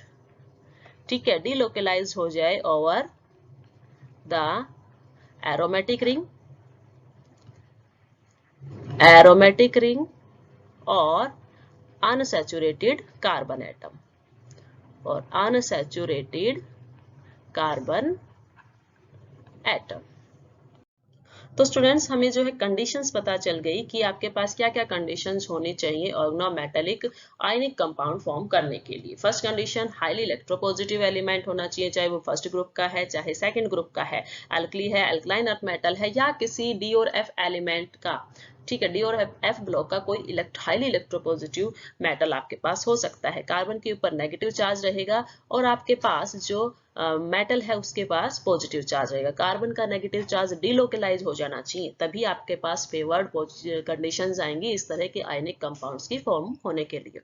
ठीक है, डिलोकलाइज हो जाए ओवर द एरोमेटिक रिंग और अनसैचुरेटेड कार्बन एटम, और अनसैचुरेटेड कार्बन एटम। तो स्टूडेंट्स हमें जो है कंडीशंस पता चल गई कि आपके पास क्या क्या कंडीशंस होनी चाहिए ऑर्गेनोमेटालिक आयनिक कंपाउंड फॉर्म करने के लिए। First condition, highly electropositive element होना चाहिए, चाहे वो फर्स्ट ग्रुप का है चाहे सेकंड ग्रुप का है, एल्कली है, एल्कलाइन अर्थ मेटल है, या किसी डी और एफ एलिमेंट का, ठीक है, डी और एफ ब्लॉक का कोई हाईली इलेक्ट्रोपॉजिटिव मेटल आपके पास हो सकता है। कार्बन के ऊपर नेगेटिव चार्ज रहेगा और आपके पास जो मेटल है उसके पास पॉजिटिव चार्ज रहेगा। कार्बन का नेगेटिव चार्ज डिलोकलाइज हो जाना चाहिए, तभी आपके पास फेवर्ड कंडीशंस आएंगी इस तरह के आयनिक कंपाउंड्स की फॉर्म होने के लिए।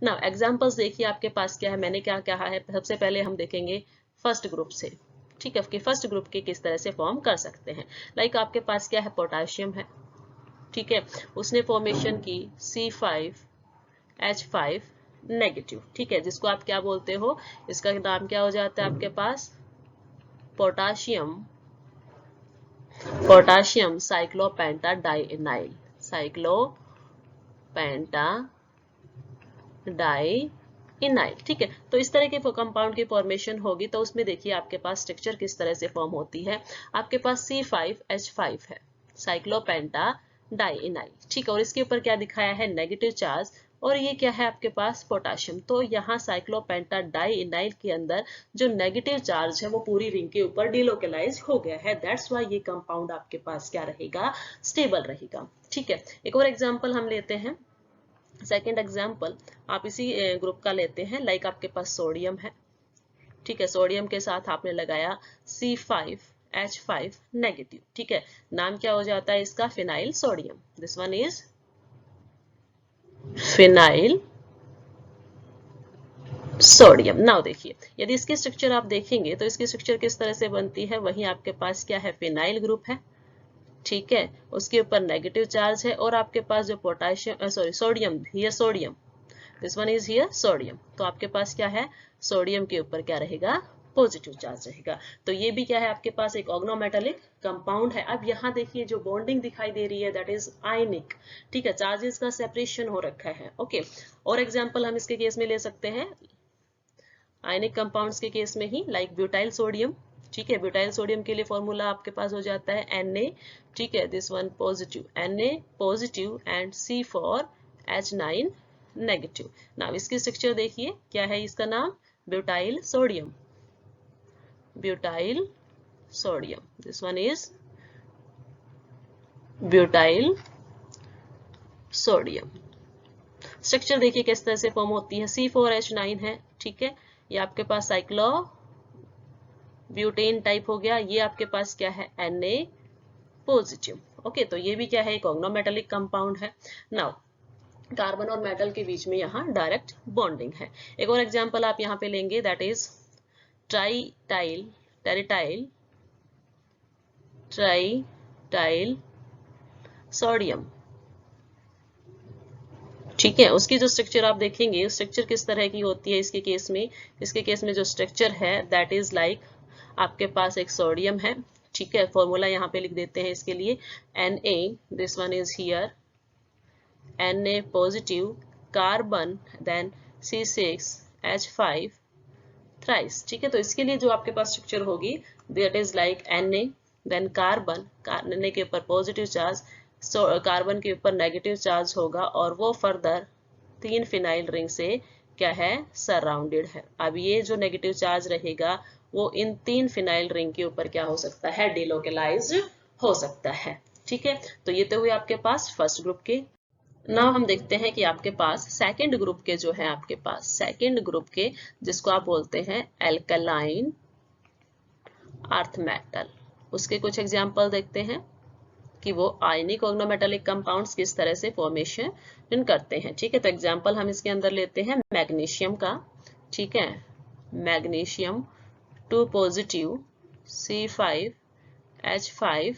नाउ एग्जांपल्स देखिए आपके पास क्या है, मैंने क्या कहा है, सबसे पहले हम देखेंगे फर्स्ट ग्रुप से, ठीक है, कि फर्स्ट ग्रुप के किस तरह से फॉर्म कर सकते हैं। लाइक आपके पास क्या है, पोटाशियम है, ठीक है, उसने फॉर्मेशन की C5H5 नेगेटिव, ठीक है, जिसको आप क्या बोलते हो, इसका नाम क्या हो जाता है आपके पास, पोटाशियम साइक्लोपेंटाडाइइनाइल, ठीक है। तो इस तरह के कंपाउंड की फॉर्मेशन होगी, तो उसमें देखिए आपके पास स्ट्रक्चर किस तरह से फॉर्म होती है। आपके पास C5H5 है, साइक्लोपेंटाडाइइनाइल, ठीक है, और इसके ऊपर क्या दिखाया है, नेगेटिव चार्ज, और ये क्या है आपके पास, पोटाशियम। तो यहाँ साइक्लोपेंटाडाइइनाइल के अंदर जो नेगेटिव चार्ज है वो पूरी रिंग के ऊपर डिलोकलाइज हो गया है, दैट्स व्हाई ये कंपाउंड आपके पास क्या रहेगा, स्टेबल रहेगा। ठीक है, एक और एग्जांपल हम लेते हैं, सेकेंड एग्जाम्पल आप इसी ग्रुप का लेते हैं। लाइक आपके पास सोडियम है, ठीक है, सोडियम के साथ आपने लगाया C5 H5 नेगेटिव। ठीक है, नाम क्या हो जाता है इसका? Phenyl sodium. This one is phenyl sodium. Now देखिए, यदि इसकी स्ट्रक्चर आप देखेंगे तो इसकी स्ट्रक्चर किस तरह से बनती है? वहीं आपके पास क्या है? फिनाइल ग्रुप है। ठीक है, उसके ऊपर नेगेटिव चार्ज है और आपके पास जो potassium sodium, here sodium, this one is here sodium, तो आपके पास क्या है? सोडियम के ऊपर क्या रहेगा? पॉजिटिव चार्ज रहेगा। तो ये भी क्या है? आपके पास एक ऑर्गेनोमेटालिक कंपाउंड है। अब यहाँ देखिए जो बॉन्डिंग दिखाई दे रही है दैट इज आयनिक। ठीक है, चार्जेस का सेपरेशन हो रखा है। ओके, और एग्जांपल हम इसके केस में ले सकते हैं आयनिक कंपाउंड्स के केस में ही, लाइक ब्यूटाइल सोडियम। ठीक है, ब्यूटाइल सोडियम के लिए फॉर्मूला आपके पास हो जाता है Na। ठीक है, this one positive, Na positive and C for H9 negative. Now इसकी स्ट्रक्चर देखिए, क्या है इसका नाम? Butyl sodium, butyl sodium, this one is butyl sodium. Structure देखिए किस तरह से फॉर्म होती है, C4H9 है। ठीक है, ये आपके पास साइक्लो ब्यूटेन टाइप हो गया। ये आपके पास क्या है? Na positive. ओके, तो ये भी क्या है? एक ऑर्गेनोमेटालिक कंपाउंड है। नाउ कार्बन और मेटल के बीच में यहाँ डायरेक्ट बॉन्डिंग है। एक और एग्जांपल आप यहाँ पे लेंगे दैट इज ट्राइटाइल टेरिटाइल ट्राइटाइल सोडियम। ठीक है, उसकी जो स्ट्रक्चर आप देखेंगे, स्ट्रक्चर किस तरह की होती है इसके केस में? इसके केस में जो स्ट्रक्चर है दैट इज लाइक आपके पास एक सोडियम है। ठीक है, फॉर्मूला यहाँ पे लिख देते हैं इसके लिए, Na, this one is here Na positive, carbon, then C6H5 thrice. ठीक है, तो इसके लिए जो आपके पास स्ट्रक्चर होगी that is like Na, then carbon, Na के ऊपर पॉजिटिव चार्ज, कार्बन के ऊपर नेगेटिव चार्ज होगा और वो फर्दर 3 फिनाइल रिंग से क्या है? सराउंडेड है। अब ये जो नेगेटिव चार्ज रहेगा वो इन 3 फिनाइल रिंग के ऊपर क्या हो सकता है? डिलोकलाइज्ड हो सकता है। ठीक है, तो ये तो हुए आपके पास फर्स्ट ग्रुप के। नाउ हम देखते हैं कि आपके पास सेकंड ग्रुप के जो है, आपके पास सेकंड ग्रुप के जिसको आप बोलते हैं एल्कलाइन अर्थ मेटल, उसके कुछ एग्जांपल देखते हैं कि वो आयनिक ऑर्गेनोमेटालिक कंपाउंड्स किस तरह से फॉर्मेशन करते हैं। ठीक है, तो एग्जांपल हम इसके अंदर लेते हैं मैग्नीशियम का। ठीक है, मैग्नीशियम 2 पॉजिटिव, C5H5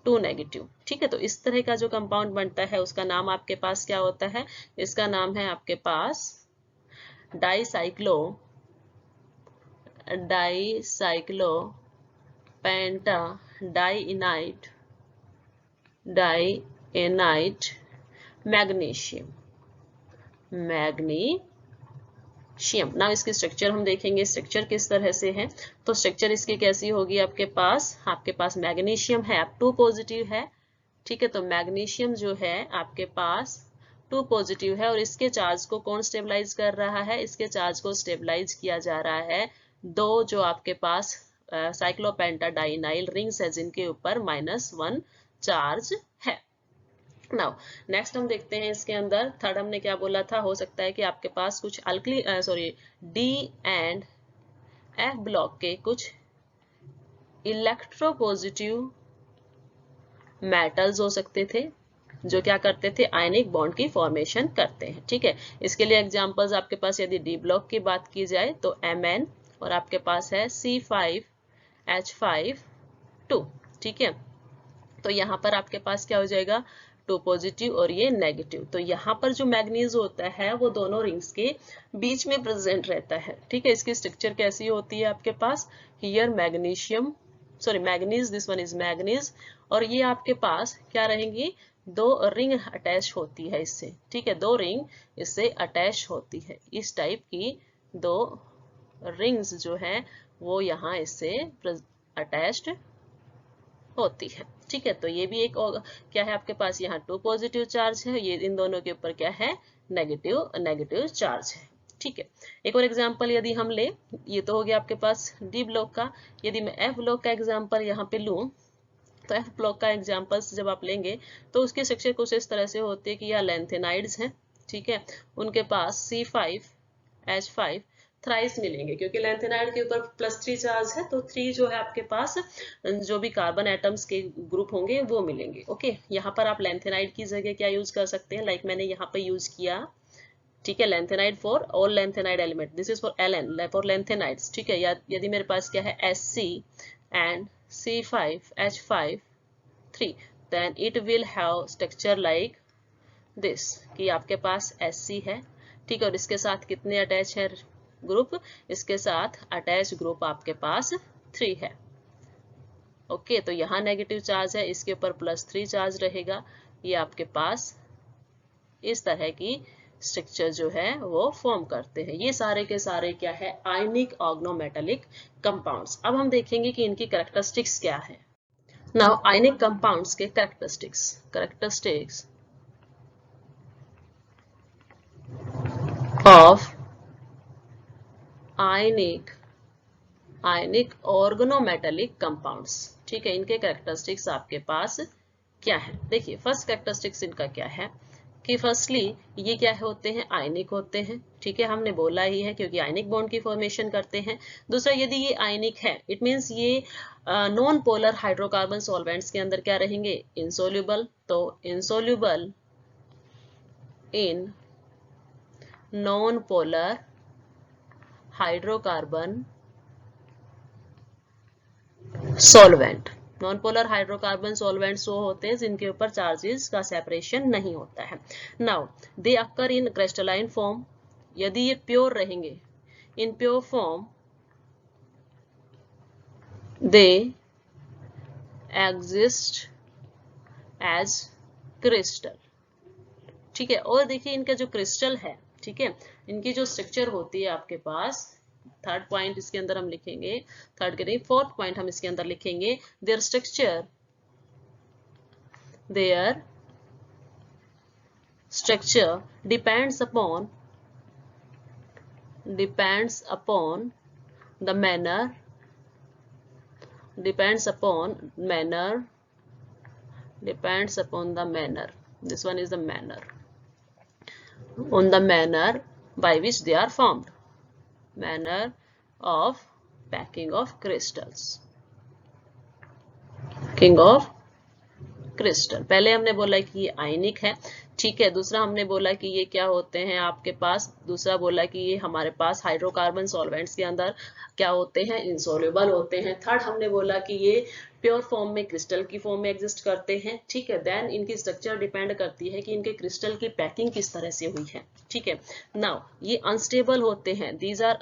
2 नेगेटिव। ठीक है, तो इस तरह का जो कंपाउंड बनता है उसका नाम आपके पास क्या होता है? इसका नाम है आपके पास डाइसाइक्लो पेंटा डाइइनाइट मैग्नीशियम। ना इसकी स्ट्रक्चर हम देखेंगे, स्ट्रक्चर किस तरह से है। तो स्ट्रक्चर इसकी कैसी होगी? आपके पास मैग्नीशियम है, आप 2 पॉजिटिव है। ठीक है, तो मैग्नीशियम जो है आपके पास 2 पॉजिटिव है और इसके चार्ज को कौन स्टेबलाइज कर रहा है? इसके चार्ज को स्टेबलाइज किया जा रहा है दो जो आपके पास साइक्लोपेंटाडाइनाइल रिंग्स है जिनके ऊपर -1 चार्ज है। नाउ नेक्स्ट हम देखते हैं इसके अंदर थर्ड हमने क्या बोला था? हो सकता है कि आपके पास कुछ डी एंड एफ ब्लॉक के कुछ इलेक्ट्रोपॉजिटिव मेटल्स हो सकते थे जो क्या करते थे? आयनिक बॉन्ड की फॉर्मेशन करते हैं। ठीक है, इसके लिए एग्जांपल्स आपके पास यदि डी ब्लॉक की बात की जाए तो Mn और आपके पास है C5H5 2। ठीक है, तो यहाँ पर आपके पास क्या हो जाएगा? 2 पॉजिटिव और ये नेगेटिव। तो यहाँ पर जो मैग्नीज होता है वो दोनों रिंग्स के बीच में प्रेजेंट रहता है। ठीक है, इसकी स्ट्रक्चर कैसी होती है? आपके पास here manganese, this one is manganese, और ये आपके पास क्या रहेंगी? 2 रिंग अटैच होती है इससे। ठीक है, 2 रिंग इससे अटैच होती है। इस टाइप की 2 रिंग्स जो है वो यहाँ इससे अटैच्ड होती है। ठीक है, तो ये भी एक क्या है आपके पास? यहाँ 2 पॉजिटिव चार्ज है, ये इन दोनों के ऊपर क्या है? नेगेटिव चार्ज है। ठीक है, एक और एग्जांपल यदि हम ले, ये तो हो गया आपके पास डी ब्लॉक का। यदि मैं एफ ब्लॉक का एग्जांपल यहाँ पे लूं तो एफ ब्लॉक का एग्जांपल जब आप लेंगे तो उसकी स्ट्रक्चर कुछ इस तरह से होती है कि यह लेंथेनाइड्स हैं। ठीक है, उनके पास C5H5 थ्राइस मिलेंगे, क्योंकि लैंथेनाइड के ऊपर +3 चार्ज है, तो 3 जो है आपके पास जो भी कार्बन एटम्स के ग्रुप होंगे वो मिलेंगे। ओके, यहाँ पर आप लैंथेनाइड की जगह क्या यूज कर सकते हैं, लाइक मैंने यहाँ पे यूज किया, ठीक है, lanthanide for all lanthanide element, this is for Ln for lanthanides, ठीक है। या यदि मेरे पास क्या है Sc and C5H5 3, then it will have structure like this, कि आपके पास Sc है, ठीक है, और इसके साथ कितने अटैच है ग्रुप, इसके साथ अटैच ग्रुप आपके पास 3 है। ओके, तो यहाँ नेगेटिव चार्ज है, इसके ऊपर +3 चार्ज रहेगा, ये आपके पास इस तरह की स्ट्रक्चर जो है वो फॉर्म करते हैं। ये सारे के सारे क्या है, आयनिक ऑर्गेनोमेटालिक कंपाउंड्स। अब हम देखेंगे कि इनकी कैरेक्टरिस्टिक्स क्या है। नाउ आयनिक कंपाउंड्स के characteristics of ionic organometallic compounds, ठीक है, इनके कैरेक्टरिस्टिक्स आपके पास क्या है। देखिए, फर्स्ट कैरेक्टरिस्टिक्स इनका क्या है कि फर्स्टली ये क्या होते हैं, आयनिक होते हैं, ठीक है, हमने बोला ही है क्योंकि आयनिक बॉन्ड की फॉर्मेशन करते हैं। दूसरा, यदि ये आयनिक है, इट मींस ये नॉन पोलर हाइड्रोकार्बन सॉल्वेंट्स के अंदर क्या रहेंगे, इनसोल्यूबल, तो insoluble in non polar hydrocarbon solvent. Non polar hydrocarbon solvents वो होते हैं जिनके ऊपर चार्जेस का सेपरेशन नहीं होता है। Now they occur in crystalline form, यदि ये प्योर रहेंगे, in pure form they exist as crystal, ठीक है। और देखिए इनका जो क्रिस्टल है, ठीक है, इनकी जो स्ट्रक्चर होती है आपके पास, थर्ड पॉइंट इसके अंदर हम लिखेंगे, थर्ड के नहीं फोर्थ पॉइंट हम इसके अंदर लिखेंगे, there structure depends upon the manner this one is the manner, on the manner by which they are formed, manner of packing of crystals, crystal. पहले हमने बोला कि ये आयनिक है, ठीक है। दूसरा हमने बोला कि ये क्या होते हैं आपके पास, दूसरा बोला कि ये हमारे पास हाइड्रोकार्बन सॉल्वेंट्स के अंदर क्या होते हैं, इनसोल्यूबल होते हैं। थर्ड हमने बोला कि ये प्योर फॉर्म में, क्रिस्टल की फॉर्म में एग्जिस्ट करते हैं, ठीक है। देन इनकी स्ट्रक्चर डिपेंड करती है कि इनके क्रिस्टल की पैकिंग किस तरह से हुई है, ठीक है। नाउ ये अनस्टेबल होते हैं, these are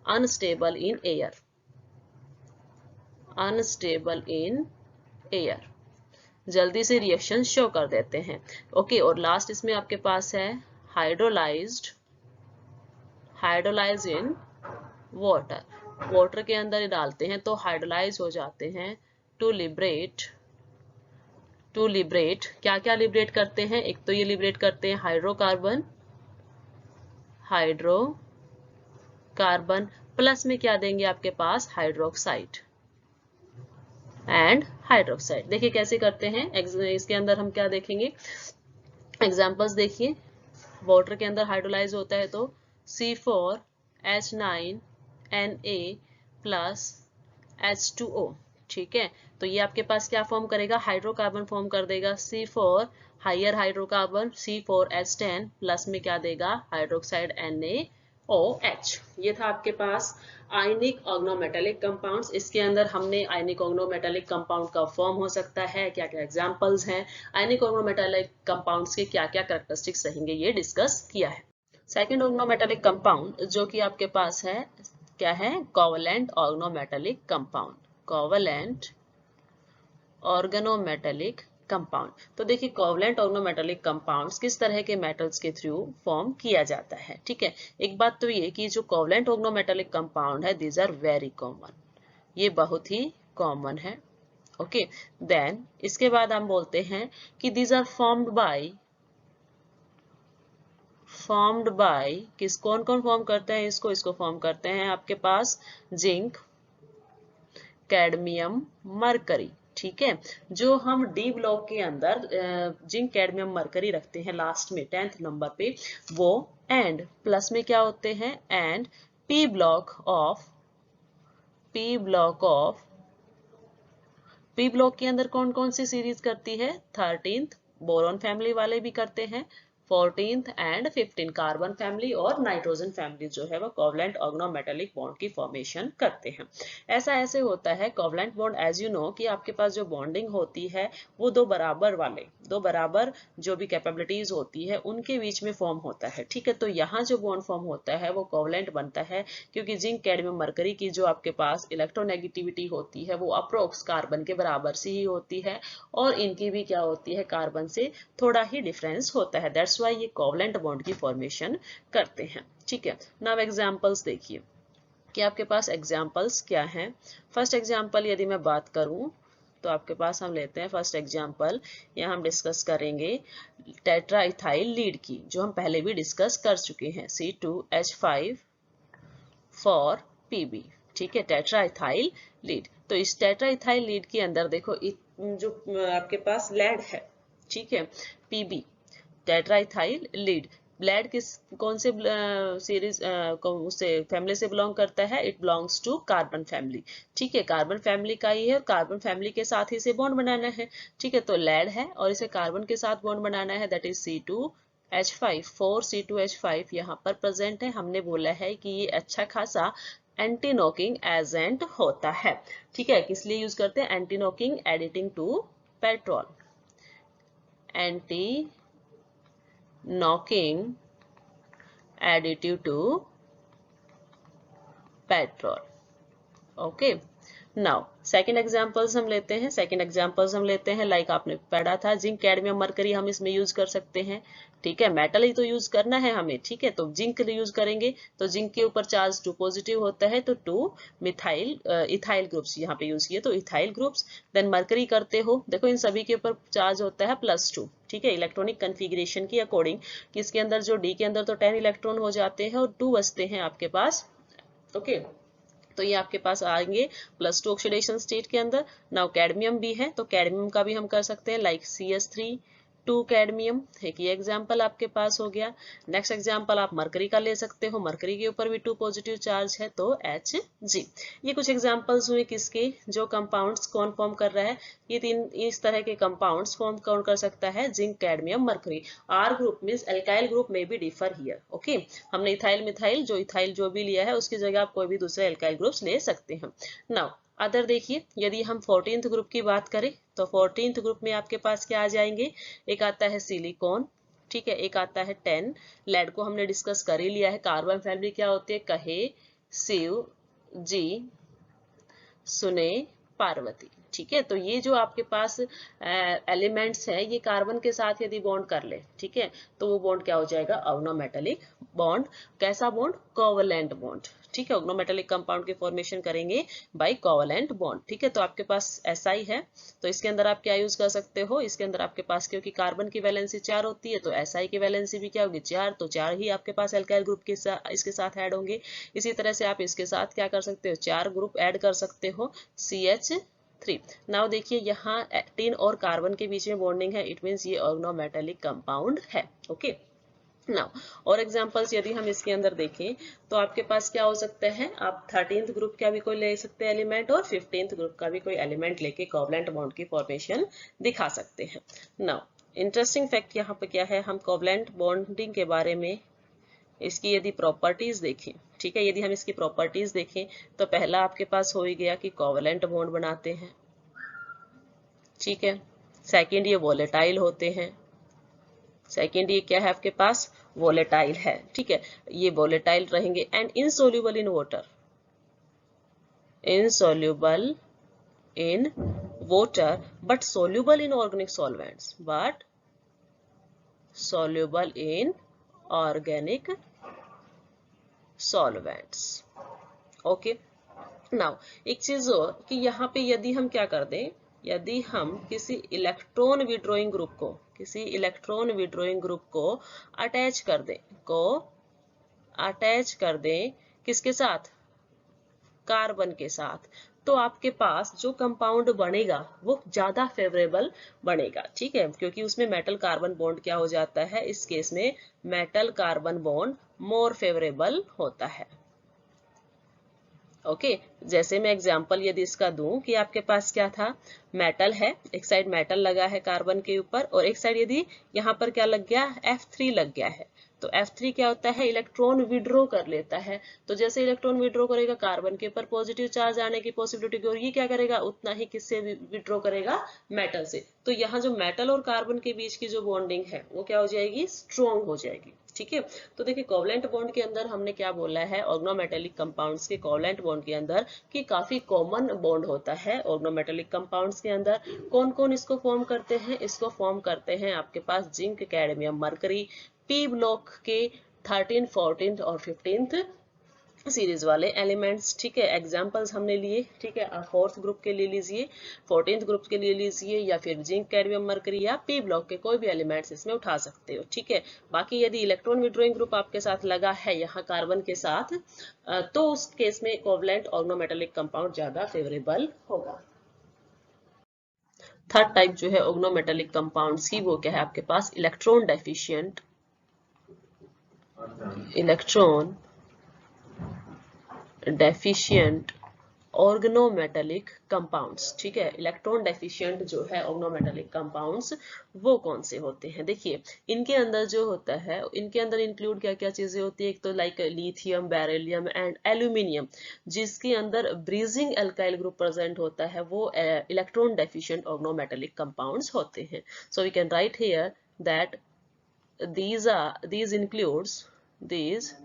unstable in air, जल्दी से रिएक्शन शो कर देते हैं। ओके, और लास्ट इसमें आपके पास है हाइड्रोलाइज्ड इन वाटर के अंदर डालते हैं तो हाइड्रोलाइज हो जाते हैं। टू लिबरेट क्या क्या लिबरेट करते हैं, एक तो ये लिबरेट करते हैं हाइड्रोकार्बन प्लस में क्या देंगे आपके पास, हाइड्रोक्साइड एंड हाइड्रोक्साइड। देखिए कैसे करते हैं, इसके अंदर हम क्या देखेंगे, एग्जांपल्स देखिए। वाटर के अंदर हाइड्रोलाइज होता है तो C4H9Na प्लस H2O, ठीक है। तो ये आपके पास क्या फॉर्म करेगा, हाइड्रोकार्बन फॉर्म कर देगा। C4 higher hydrocarbon C4H10 plus में क्या देगा, हाइड्रोक्साइड NaOH। ये था आपके पास आयनिक ऑर्गेनोमेटालिक कंपाउंड्स। इसके अंदर हमने आयनिक ऑर्गेनोमेटालिक कंपाउंड का फॉर्म हो सकता है, क्या क्या एग्जांपल्स हैं, आयनिक ऑर्गेनोमेटालिक कंपाउंड्स के क्या क्या कैरेक्टरिस्टिक्स रहेंगे, ये डिस्कस किया है। सेकंड ऑर्गेनोमेटालिक कंपाउंड जो कि आपके पास है, क्या है, covalent organometallic compound, covalent organometallic compound. तो देखिए कोवैलेंट ऑर्गेनोमेटालिक कंपाउंड्स किस तरह के मेटल्स के थ्रू फॉर्म किया जाता है, ठीक है। एक बात तो ये कि जो कोवैलेंट ऑर्गेनोमेटालिक कंपाउंड है, दीज आर वेरी कॉमन, ये बहुत ही कॉमन है। ओके, देन इसके बाद हम बोलते हैं कि दीज आर फॉर्म्ड बाय किस, कौन कौन फॉर्म करते हैं इसको फॉर्म करते हैं आपके पास जिंक, कैडमियम, मरकरी, ठीक है। जो हम डी ब्लॉक के अंदर जिंक कैडमियम मरकरी रखते हैं लास्ट में 10th नंबर पे, वो एंड प्लस में क्या होते हैं, and P block of P block के अंदर कौन कौन सी सीरीज करती है, 13th बोरॉन फैमिली वाले भी करते हैं, 14th एंड 15 कार्बन फैमिली और नाइट्रोजन फैमिली जो है वो कोवलेंट ऑर्गेनोमेटेलिक बॉन्ड की फॉर्मेशन करते हैं। ऐसा ऐसे होता है covalent bond, as you know कि आपके पास जो बॉन्डिंग होती है वो दो बराबर जो भी कैपेबिलिटीज होती है उनके बीच में फॉर्म होता है। ठीक है, तो यहाँ जो बॉन्ड फॉर्म होता है वो कोवलेंट बनता है, क्योंकि जिंक कैडमियम मरकरी की जो आपके पास इलेक्ट्रोनेगेटिविटी होती है वो अप्रोक्स कार्बन के बराबर से ही होती है, और इनकी भी क्या होती है, कार्बन से थोड़ा ही डिफरेंस होता है। दैट्स वाई ये कोवलेंट बॉन्ड की फॉर्मेशन करते हैं। ठीक है, नाउ एग्जांपल्स देखिए कि आपके पास एग्जांपल्स क्या हैं। फर्स्ट एग्जांपल यदि मैं बात करूं तो आपके पास हम लेते हैं फर्स्ट एग्जांपल, यहाँ हम डिस्कस करेंगे टेट्राइथाइल लीड की, जो हम पहले भी डिस्कस कर चुके हैं, C2H5 फॉर पीबी। ठीक है, टेट्राइथाइल लीड। तो इस टेट्राइथाइल लीड के अंदर देखो जो आपके पास लेड है, ठीक है, पीबी टेट्राइथाइल लीड, ब्लेड कौन से सीरीज उससे फैमिली से बिलोंग करता है, it belongs to carbon family. ठीक है, कार्बन फैमिली का ही है और कार्बन फैमिली के साथ ही से बॉन्ड बनाना है। ठीक है, तो लेड है और इसे कार्बन के साथ बॉन्ड बनाना है, दैट इज C2H5 4C2H5 यहाँ पर प्रेजेंट है। हमने बोला है कि ये अच्छा खासा एंटी नॉकिंग एजेंट होता है। ठीक है, किस लिए यूज करते हैं, anti knocking editing to petrol, anti knocking additive to petrol. Okay, now second examples हम लेते हैं लाइक आपने पढ़ा था जिंक कैडमियम मरकरी, हम इसमें यूज कर सकते हैं। ठीक है, मेटल ही तो यूज करना है हमें। ठीक है, तो जिंक यूज करेंगे तो जिंक के ऊपर चार्ज 2 पॉजिटिव होता है, तो 2 मिथाइल इथाइल ग्रुप्स यहाँ पे यूज किए, तो इथाइल ग्रुप्स। देन मरकरी करते हो, देखो इन सभी के ऊपर चार्ज होता है +2। ठीक है, इलेक्ट्रॉनिक कन्फिग्रेशन की अकॉर्डिंग कि इसके अंदर जो डी के अंदर तो 10 इलेक्ट्रॉन हो जाते हैं और 2 बचते हैं आपके पास। ओके, तो ये आपके पास आएंगे +2 ऑक्सीडेशन स्टेट के अंदर। नाउ कैडमियम भी है, तो कैडमियम का भी हम कर सकते हैं लाइक CH3 2 कैडमियम, एक ये एग्जाम्पल आपके पास हो गया। नेक्स्ट एग्जाम्पल आप मरकरी का ले सकते हो, मरकरी के ऊपर भी 2 पॉजिटिव चार्ज है, तो Hg। ये कुछ एग्जाम्पल्स हुए किसके, जो कंपाउंड्स कौन फॉर्म कर रहा है, ये 3 इस तरह के कंपाउंड्स फॉर्म कौन कर सकता है, zinc cadmium mercury. R group means alkyl group में भी डिफर हियर। ओके, हमने इथाइल मिथाइल जो भी लिया है उसकी जगह आप कोई भी दूसरे एल्काइल ग्रुप्स ले सकते हैं। नाउ अदर देखिए, यदि हम 14th ग्रुप की बात करें तो 14th ग्रुप में आपके पास क्या आ जाएंगे, एक आता है सिलिकॉन, ठीक है, एक आता है 10, लेड को हमने डिस्कस कर ही लिया है। कार्बन फैमिली क्या होती है, कहे, शिव, जी, सुने, पार्वती। ठीक है, तो ये जो आपके पास एलिमेंट्स हैं ये कार्बन के साथ यदि बॉन्ड कर ले, ठीक है, तो वो बॉन्ड क्या हो जाएगा, ऑर्गेनोमेटेलिक बॉन्ड। कैसा बॉन्ड, कोवलेंट बॉन्ड। ठीक है, ऑर्गेनोमेटेलिक कंपाउंड की फॉर्मेशन करेंगे बाय कोवलेंट बॉन्ड। ठीक है, तो आपके पास SI है, तो इसके अंदर आप क्या यूज कर सकते हो, इसके अंदर आपके पास क्योंकि कार्बन की वैलेंसी 4 होती है तो SI की वैलेंसी भी क्या होगी, 4, तो 4 ही आपके पास एल्काइल ग्रुप के इसके साथ ऐड होंगे। इसी तरह से आप इसके साथ क्या कर सकते हो, 4 ग्रुप ऐड कर सकते हो, CH3। नाउ देखिए यहाँ टिन और कार्बन के बीच में बॉन्डिंग है, इट मींस ये ऑर्गेनोमेटेलिक कंपाउंड है। ओके, नाउ और एग्जांपल्स यदि हम इसके अंदर देखें तो आपके पास क्या हो सकता है, आप 13th ग्रुप का भी कोई ले सकते हैं एलिमेंट और 15th ग्रुप का भी कोई एलिमेंट लेके कोवलेंट बॉन्ड की फॉर्मेशन दिखा सकते हैं। नाउ इंटरेस्टिंग फैक्ट यहाँ पे क्या है, हम कोवलेंट बॉन्डिंग के बारे में इसकी यदि प्रॉपर्टीज देखें, ठीक है, यदि हम इसकी प्रॉपर्टीज देखें तो पहला आपके पास हो ही गया कि कोवलेंट बॉन्ड बनाते हैं। ठीक है, सेकंड ये वोलेटाइल होते हैं, सेकंड ये क्या है आपके पास, वोलेटाइल है। ठीक है, ये वोलेटाइल रहेंगे and insoluble in water, insoluble in water but soluble in organic solvents, but soluble in organic solvents. Okay, now एक चीज और कि यहाँ पे यदि हम क्या कर दें, यदि हम किसी इलेक्ट्रॉन विड्रॉइंग ग्रुप को अटैच कर दें किसके साथ, कार्बन के साथ, तो आपके पास जो कंपाउंड बनेगा वो ज्यादा फेवरेबल बनेगा, ठीक है, क्योंकि उसमें मेटल कार्बन बॉन्ड क्या हो जाता है, इस केस में metal carbon bond more favourable होता है। ओके जैसे मैं एग्जांपल यदि इसका दूं कि आपके पास क्या था, मेटल है, एक साइड मेटल लगा है कार्बन के ऊपर, और एक साइड यदि यहाँ पर क्या लग गया, F3 लग गया है, तो F3 क्या होता है, इलेक्ट्रॉन विड्रॉ कर लेता है। तो जैसे इलेक्ट्रॉन विड्रॉ करेगा, कार्बन के ऊपर पॉजिटिव चार्ज आने की पॉसिबिलिटी की, और ये क्या करेगा, उतना ही किससे विड्रॉ करेगा, मेटल से। तो यहाँ जो मेटल और कार्बन के बीच की जो बॉन्डिंग है वो क्या हो जाएगी, स्ट्रॉन्ग हो जाएगी, ठीक है। तो देखिए कोवलेंट बॉन्ड के अंदर हमने क्या बोला है, ऑर्गेनोमेटेलिक कंपाउंड्स के कोवलेंट बॉन्ड के अंदर कि काफी कॉमन बॉन्ड होता है ऑर्गेनोमेटेलिक कंपाउंड्स के अंदर। कौन कौन इसको फॉर्म करते हैं, इसको फॉर्म करते हैं आपके पास zinc, cadmium, mercury, P block के 13, 14 और 15 सीरीज वाले एलिमेंट्स, ठीक है। एग्जांपल्स हमने लिए, ठीक है, फोर्थ ग्रुप के लिए लीजिए, 14th ग्रुप के लिए लीजिए, या फिर जिंक, कैडमियम, मरकरी या पी ब्लॉक के कोई भी एलिमेंट्स इसमें उठा सकते हो, ठीक है। बाकी यदि इलेक्ट्रॉन विड्रॉइंग ग्रुप आपके साथ लगा है यहाँ कार्बन के साथ, तो उस केस में कोवलेंट ऑर्गेनोमेटेलिक कंपाउंड ज्यादा फेवरेबल होगा। थर्ड टाइप जो है ऑर्गेनोमेटेलिक कंपाउंड्स की, वो क्या है आपके पास, electron deficient, electron deficient organometallic compounds, ठीक है। इलेक्ट्रॉन डेफिशिएंट जो है ऑर्गेनोमेटेलिक कंपाउंड्स, वो कौन से होते हैं, देखिए इनके अंदर जो होता है, इनके अंदर इंक्लूड क्या क्या चीजें होती है, एक तो like lithium, beryllium and aluminium, जिसके अंदर ब्रीजिंग एल्काइल ग्रुप प्रेजेंट होता है, वो इलेक्ट्रॉन डेफिशिएंट ऑर्गेनोमेटेलिक कंपाउंड्स होते हैं। So we can write here that these includes these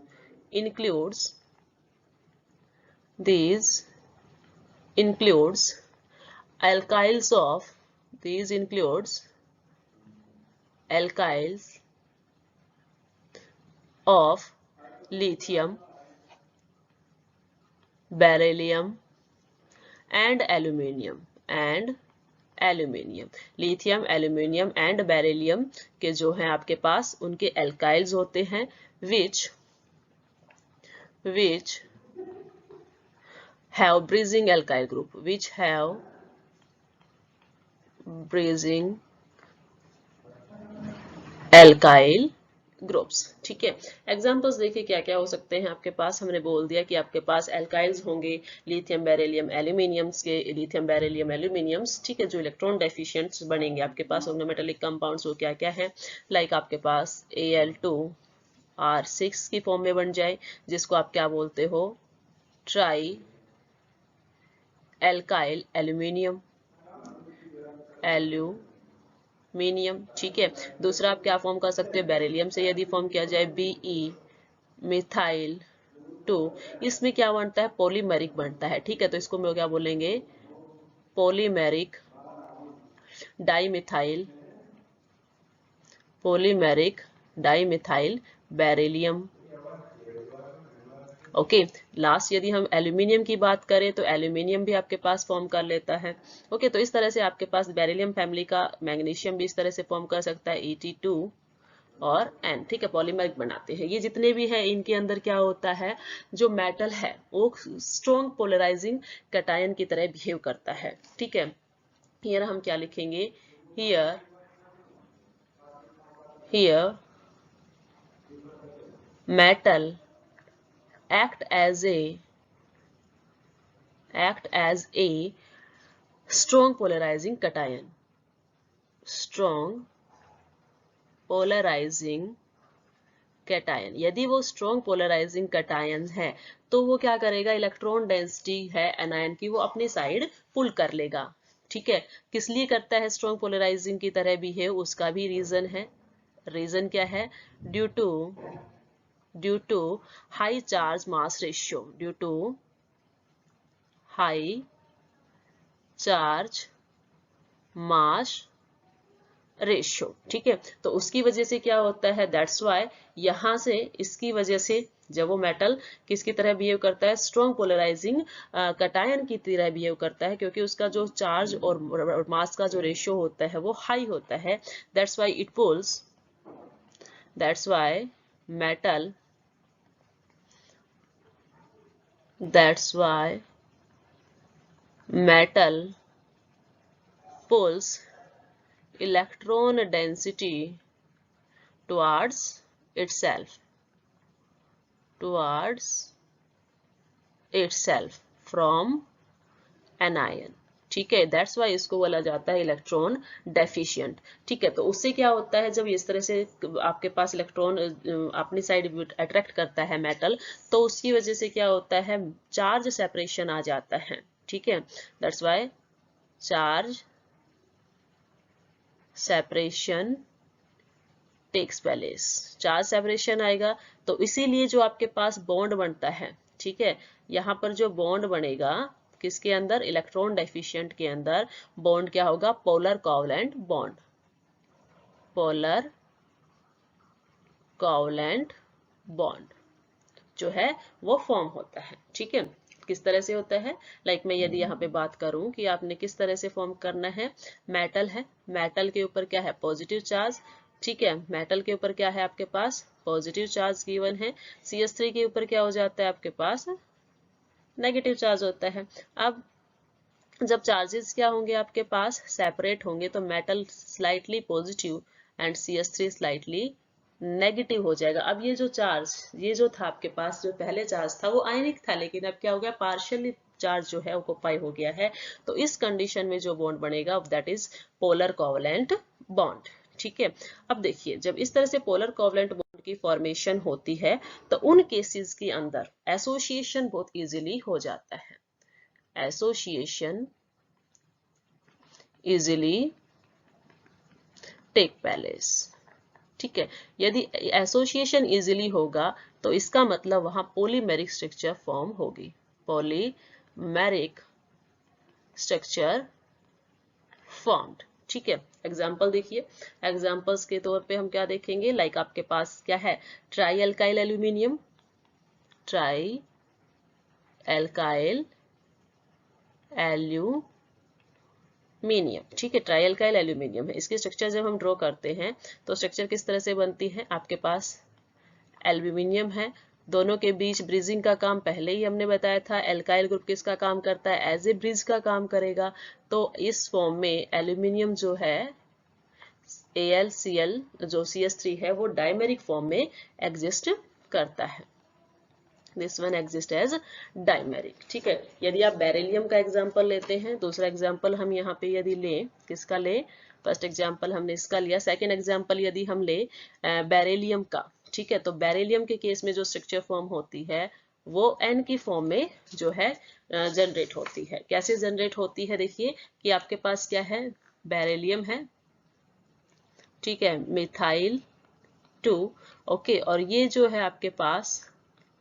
includes alkyls of these includes alkyls of lithium, beryllium and aluminium lithium, aluminium and beryllium के जो हैं आपके पास, उनके एल्काइल्स होते हैं which have breaching alkyl group, which have breaching alkyl groups, ठीक है। Examples देखिए क्या क्या हो सकते हैं आपके पास, हमने बोल दिया कि आपके पास एल्काइल्स होंगे लिथियम, बेरिलियम, एल्यूमिनियम्स के, लिथियम, बेरिलियम, एल्यूमिनियम्स, ठीक है, जो इलेक्ट्रॉन डेफिशिएंट्स बनेंगे आपके पास ऑर्गेनोमेटेलिक कंपाउंड्स, वो क्या क्या है, लाइक आपके पास Al2R6 की फॉर्म में बन जाए, जिसको आप क्या बोलते हो, ट्राई एल्काइल एल्यूमिनियम, एल्यूमिनियम, ठीक है। दूसरा आप क्या फॉर्म कर सकते हो, बेरिलियम से यदि फॉर्म किया जाए Be मिथाइल 2, इसमें क्या बनता है, पॉलीमेरिक बनता है, ठीक है। तो इसको मैं क्या बोलेंगे, polymeric dimethyl, polymeric dimethyl beryllium. Okay last यदि हम एल्यूमिनियम की बात करें, तो एल्यूमिनियम भी आपके पास फॉर्म कर लेता है। ओके तो इस तरह से आपके पास बेरिलियम फैमिली का मैग्नीशियम भी इस तरह से फॉर्म कर सकता है, Et2 और N, ठीक है, पॉलीमरिक बनाते हैं। ये जितने भी है, इनके अंदर क्या होता है, जो मेटल है वो स्ट्रॉन्ग पोलराइजिंग कैटायन की तरह बिहेव करता है, ठीक है। हियर हम क्या लिखेंगे, here metal act as a strong polarizing cation, strong polarizing cation. यदि वो स्ट्रॉन्ग पोलराइजिंग कैटायन है, तो वो क्या करेगा, इलेक्ट्रॉन डेंसिटी है एनायन की, वो अपनी साइड पुल कर लेगा, ठीक है। किस लिए करता है स्ट्रॉन्ग पोलराइजिंग की तरह बिहेव, उसका भी रीजन है। रीजन क्या है, due to high charge mass ratio, due to high charge mass ratio, ठीक है। तो उसकी वजह से क्या होता है, दैट्स वाई यहां से इसकी वजह से जब वो मेटल किसकी तरह बिहेव करता है, स्ट्रॉन्ग पोलराइजिंग कैटायन की तरह बिहेव करता है, क्योंकि उसका जो चार्ज और मास का जो रेशियो होता है वो हाई होता है। That's why it pools, that's why metal, that's why metal pulls electron density towards itself from anion। ठीक है, दैट्स वाई इसको बोला जाता है इलेक्ट्रॉन डेफिशिएंट। ठीक है, तो उससे क्या होता है, जब इस तरह से आपके पास इलेक्ट्रॉन अपनी साइड अट्रैक्ट करता है मेटल, तो उसकी वजह से क्या होता है, चार्ज सेपरेशन आ जाता है। ठीक है, that's why charge separation takes place. Charge separation आएगा, तो इसीलिए जो आपके पास बॉन्ड बनता है, ठीक है, यहाँ पर जो बॉन्ड बनेगा किसके अंदर, इलेक्ट्रॉन डेफिशिएंट के अंदर, बॉन्ड क्या होगा, polar covalent bond. Polar covalent bond जो है वो फॉर्म होता है। ठीक है, किस तरह से होता है, लाइक मैं यदि यहाँ पे बात करूं कि आपने किस तरह से फॉर्म करना है, मेटल है, मेटल के ऊपर क्या है, पॉजिटिव चार्ज। ठीक है, मेटल के ऊपर क्या है आपके पास, पॉजिटिव चार्ज गिवन है। CH3 के ऊपर क्या हो जाता है आपके पास, नेगेटिव चार्ज होता है। अब जब चार्जेस क्या होंगे आपके पास, सेपरेट होंगे, तो metal slightly positive and CH3 slightly negative हो जाएगा। अब ये जो चार्ज, ये जो था आपके पास, जो पहले चार्ज था वो आयनिक था, लेकिन अब क्या हो गया, पार्शियली चार्ज जो है ऑक्यूपाई हो गया है। तो इस कंडीशन में जो बॉन्ड बनेगा that is polar covalent bond. ठीक है, अब देखिए, जब इस तरह से पोलर कोवलेंट बॉन्ड की फॉर्मेशन होती है, तो उन केसेस के अंदर एसोसिएशन बहुत इजीली हो जाता है। Association easily take place. ठीक है, यदि एसोसिएशन इजीली होगा तो इसका मतलब वहां पॉलीमेरिक स्ट्रक्चर फॉर्म होगी। Polymeric structure formed. ठीक है, एग्जांपल देखिए, एग्जांपल्स के तौर पे हम क्या देखेंगे, लाइक आपके पास क्या है, try alkyl aluminium, try alkyl aluminium. ठीक है, ट्राई एल्काइल एल्यूमिनियम है। इसकी स्ट्रक्चर जब हम ड्रॉ करते हैं तो स्ट्रक्चर किस तरह से बनती है, आपके पास एल्यूमिनियम है, दोनों के बीच ब्रिजिंग का काम पहले ही हमने बताया था। एल्काइल ग्रुप किसका काम करता है, एज ए ब्रिज का काम करेगा। तो इस फॉर्म में एल्यूमिनियम जो है AlCl जो CH3 है वो डायमेरिक फॉर्म में एग्जिस्ट करता है। This one exist as dimeric. ठीक है, यदि आप बेरिलियम का एग्जांपल लेते हैं, दूसरा एग्जांपल हम यहाँ पे यदि लें, किसका ले, फर्स्ट एग्जांपल हमने इसका लिया, सेकंड एग्जांपल यदि हम ले बेरिलियम का। ठीक है, तो बेरिलियम के केस में जो स्ट्रक्चर फॉर्म होती है वो N की फॉर्म में जो है जनरेट होती है। कैसे जनरेट होती है, देखिए कि आपके पास क्या है, बेरिलियम है, ठीक है, मिथाइल 2, ओके, और ये जो है आपके पास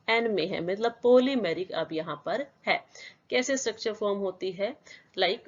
N में है, मतलब पॉलीमेरिक अब यहाँ पर है। कैसे स्ट्रक्चर फॉर्म होती है, लाइक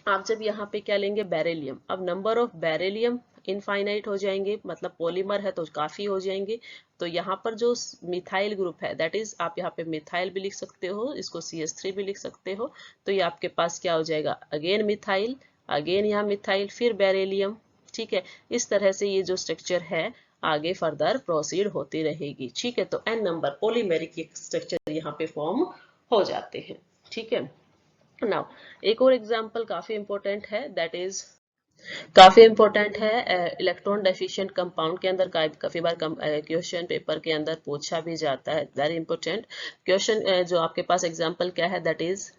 आप जब यहाँ पे क्या लेंगे, बेरिलियम, अब नंबर ऑफ बेरिलियम इनफाइनाइट हो जाएंगे, मतलब पॉलीमर है तो काफी हो जाएंगे। तो यहाँ पर जो मिथाइल ग्रुप है, दैट इज आप यहाँ पे मिथाइल भी लिख सकते हो, इसको CH3 भी लिख सकते हो। तो ये आपके पास क्या हो जाएगा, अगेन मिथाइल, अगेन यहाँ मिथाइल, फिर बेरिलियम। ठीक है, इस तरह से ये जो स्ट्रक्चर है आगे फर्दर प्रोसीड होती रहेगी। ठीक है, तो N नंबर पॉलीमेरिक स्ट्रक्चर यहाँ पे फॉर्म हो जाते हैं। ठीक है, नाउ एक और एग्जांपल काफी इंपॉर्टेंट है, दैट इज काफी इंपॉर्टेंट है, इलेक्ट्रॉन डेफिशिएंट कंपाउंड के अंदर काफी बार क्वेश्चन पेपर के अंदर पूछा भी जाता है। वेरी इंपॉर्टेंट क्वेश्चन, जो आपके पास एग्जांपल क्या है, that is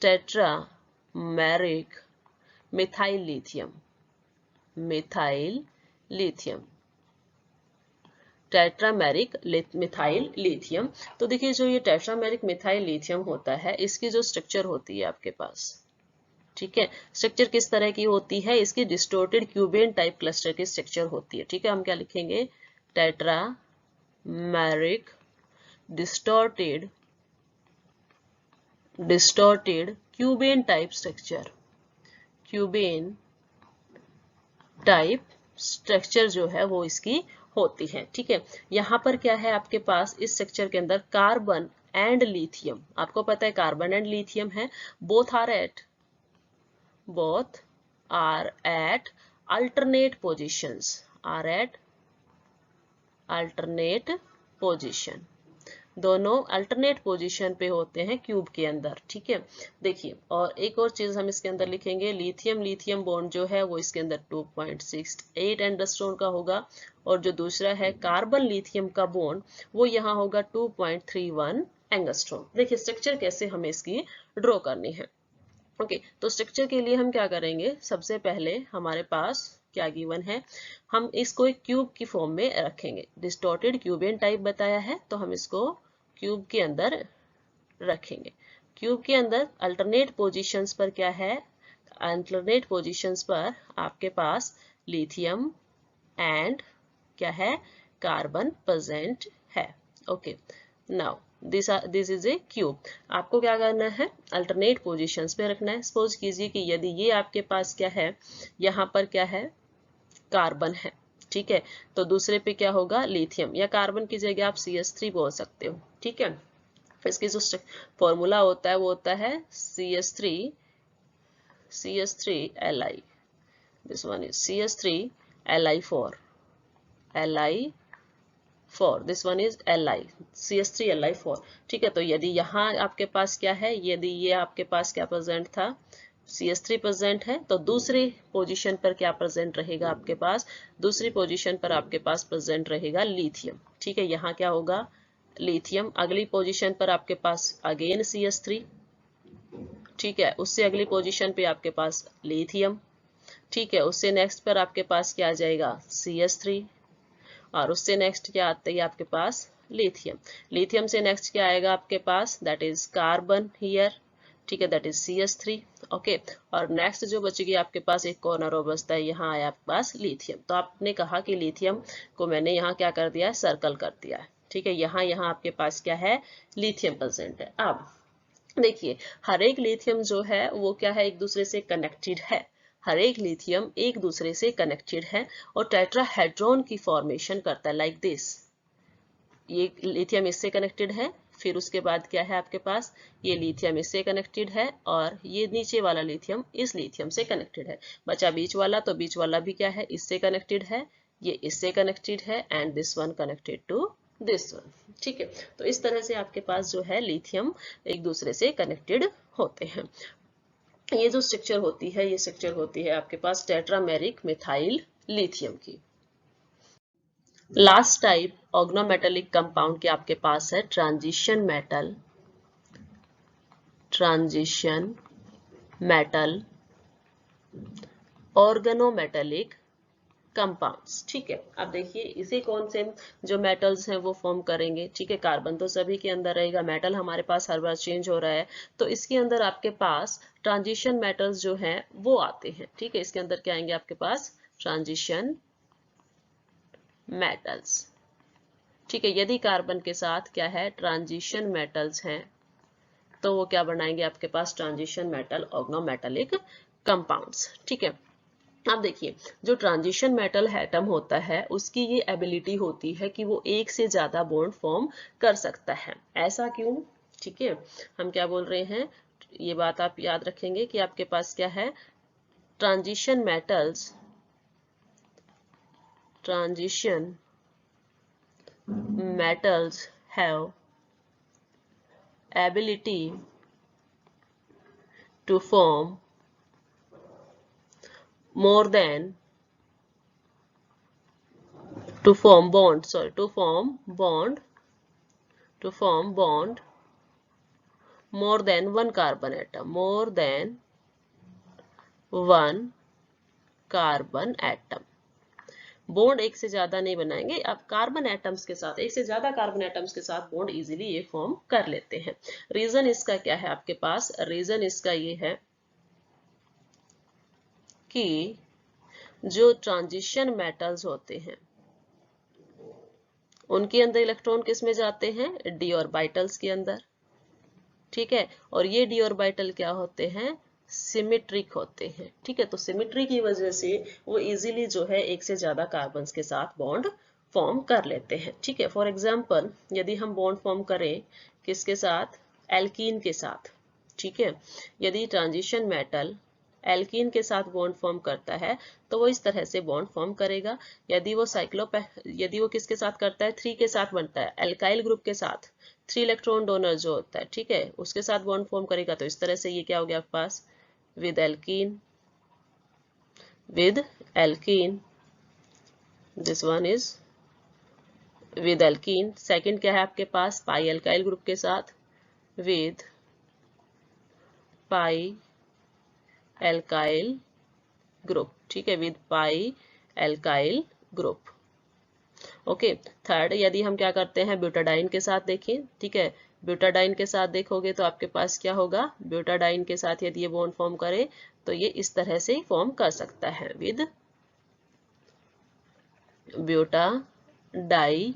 tetrameric methyl lithium. Methyl lithium, tetrameric methyl lithium. तो देखिए, जो ये टेट्रामेरिक मिथाइल लिथियम होता है, इसकी जो स्ट्रक्चर होती है आपके पास, ठीक है, स्ट्रक्चर किस तरह की होती है, इसकी डिस्टोर्टेड क्यूबेन टाइप क्लस्टर की स्ट्रक्चर होती है। ठीक है, हम क्या लिखेंगे, tetrameric distorted क्यूबेन type structure. क्यूबेन type structure जो है वो इसकी होती है। ठीक है, यहाँ पर क्या है आपके पास, इस स्ट्रक्चर के अंदर कार्बन एंड लिथियम, आपको पता है कार्बन एंड लिथियम है, both are at alternate positions, are at alternate position, दोनों अल्टरनेट पोजीशन पे होते हैं क्यूब के अंदर, ठीक है। देखिए, और एक और चीज हम इसके अंदर लिखेंगे, लिथियम लिथियम बॉन्ड जो है वो इसके अंदर 2.68 एंगस्ट्रॉम का होगा, और जो दूसरा है कार्बन लिथियम का बॉन्ड वो यहाँ होगा 2.31 एंगस्ट्रॉम। देखिए स्ट्रक्चर कैसे हमें इसकी ड्रॉ करनी है। ओके, तो स्ट्रक्चर के लिए हम क्या करेंगे, सबसे पहले हमारे पास क्या गिवन है, हम इसको एक क्यूब की फॉर्म में रखेंगे। डिस्टॉर्टेड क्यूबियन टाइप बताया है तो हम इसको क्यूब के अंदर रखेंगे। क्यूब के अंदर अल्टरनेट पोजीशंस पर क्या है, अल्टरनेट पोजीशंस पर आपके पास लिथियम एंड क्या है, कार्बन प्रेजेंट है। Okay, now this is a cube. आपको क्या करना है, अल्टरनेट पोजीशंस पे रखना है। सपोज कीजिए कि यदि ये आपके पास क्या है, यहाँ पर क्या है, कार्बन है, ठीक है, तो दूसरे पे क्या होगा, लिथियम, या कार्बन की जगह आप CH3 बोल सकते हो, ठीक है। इसकी जो फॉर्मूला होता है वो होता है CH3 Li, this one is CH3 Li4 this one is CH3 Li4, ठीक है। तो यदि यहाँ आपके पास क्या है, यदि ये आपके पास क्या प्रेजेंट था, CH3 प्रेजेंट है, तो दूसरी पोजीशन पर क्या प्रेजेंट रहेगा आपके पास, दूसरी पोजीशन पर आपके पास प्रेजेंट रहेगा लिथियम, ठीक है। यहाँ क्या होगा, लिथियम। अगली पोजीशन पर आपके पास अगेन CH3, ठीक है। उससे अगली पोजीशन पे आपके पास लिथियम, ठीक है। उससे नेक्स्ट पर आपके पास क्या आ जाएगा, CH3, और उससे नेक्स्ट क्या आता है आपके पास, लिथियम। लिथियम से नेक्स्ट क्या आएगा आपके पास, दैट इज कार्बन हियर, ठीक है, दैट इज CH3। ओके, और नेक्स्ट जो बचेगी आपके पास एक कॉर्नर और बचता है, यहाँ आया आपके पास लिथियम। तो आपने कहा कि लिथियम को मैंने यहाँ क्या कर दिया है, सर्कल कर दिया है, ठीक है। यहाँ आपके पास क्या है, लिथियम प्रेजेंट है। अब देखिए, हर एक लिथियम जो है वो क्या है, एक दूसरे से कनेक्टेड है। हर एक लिथियम एक दूसरे से कनेक्टेड है और टेट्राहेड्रॉन की फॉर्मेशन करता है, लाइक दिस। ये लिथियम इससे कनेक्टेड है, फिर उसके बाद क्या है आपके पास, ये लिथियम इससे कनेक्टेड है, और ये नीचे वाला लिथियम इस लिथियम से कनेक्टेड है। बचा बीच वाला, तो बीच वाला भी क्या है, इससे कनेक्टेड है, ये इससे कनेक्टेड है, and this one connected to this one, ठीक है। तो इस तरह से आपके पास जो है लिथियम एक दूसरे से कनेक्टेड होते हैं। ये जो स्ट्रक्चर होती है, ये स्ट्रक्चर होती है आपके पास टेट्रामेरिक मिथाइल लिथियम की। लास्ट टाइप ऑर्गेनोमेटेलिक कंपाउंड के आपके पास है ट्रांजिशन मेटल ऑर्गेनोमेटेलिक कंपाउंड्स, ठीक है। अब देखिए इसे कौन से जो मेटल्स हैं वो फॉर्म करेंगे, ठीक है। कार्बन तो सभी के अंदर रहेगा, मेटल हमारे पास हर बार चेंज हो रहा है, तो इसके अंदर आपके पास ट्रांजिशन मेटल्स जो हैं वो आते हैं, ठीक है। इसके अंदर क्या आएंगे आपके पास, ट्रांजिशन मेटल्स, ठीक है। यदि कार्बन के साथ क्या है, ट्रांजिशन मेटल्स हैं, तो वो क्या बनाएंगे आपके पास, ट्रांजिशन मेटल ऑर्गेनोमेटेलिक कंपाउंड्स, ठीक है। अब देखिए, जो ट्रांजिशन मेटल एटम होता है उसकी ये एबिलिटी होती है कि वो एक से ज्यादा बॉन्ड फॉर्म कर सकता है। ऐसा क्यों, ठीक है, हम क्या बोल रहे हैं, ये बात आप याद रखेंगे कि आपके पास क्या है, transition metals have ability to form more than to form bond more than one carbon atom, bond एक से ज्यादा नहीं बनाएंगे। अब कार्बन एटम्स के साथ, एक से ज्यादा कार्बन एटम्स के साथ बॉन्ड इजीली ये फॉर्म कर लेते हैं। रीजन इसका क्या है आपके पास, रीजन इसका ये है कि जो ट्रांजिशन मेटल्स होते हैं उनके अंदर इलेक्ट्रॉन किस में जाते हैं, डी ऑर्बिटल्स के अंदर, ठीक है। और ये डी ऑर्बिटल क्या होते हैं, सिमेट्रिक होते हैं, ठीक है। तो सिमेट्री की वजह से वो इजीली जो है एक से ज्यादा कार्बन्स के साथ बॉन्ड फॉर्म कर लेते हैं, ठीक है। फॉर एग्जांपल यदि हम बॉन्ड फॉर्म करें किसके साथ, एल्कीन के साथ, ठीक है। यदि ट्रांजिशन मेटल एल्कीन के साथ बॉन्ड फॉर्म करता है तो वो इस तरह से बॉन्ड फॉर्म करेगा। यदि वो किसके साथ करता है, 3 के साथ बनता है, एल्काइल ग्रुप के साथ 3 इलेक्ट्रॉन डोनर जो होता है, ठीक है, उसके साथ बॉन्ड फॉर्म करेगा तो इस तरह से ये क्या हो गया आपके पास, with alkene, this one is with alkene. Second क्या है आपके पास, पाई एल्काइल ग्रुप के साथ विद पाई एल्काइल ग्रुप, ठीक है, with pi alkyl group. Okay, third यदि हम क्या करते हैं, ब्यूटाडाइन के साथ देखें, ठीक है, ब्यूटाडाइन के साथ देखोगे तो आपके पास क्या होगा, ब्यूटाडाइन के साथ यदि ये बॉन्ड फॉर्म करे तो ये इस तरह से फॉर्म कर सकता है, विद ब्यूटाडाइन,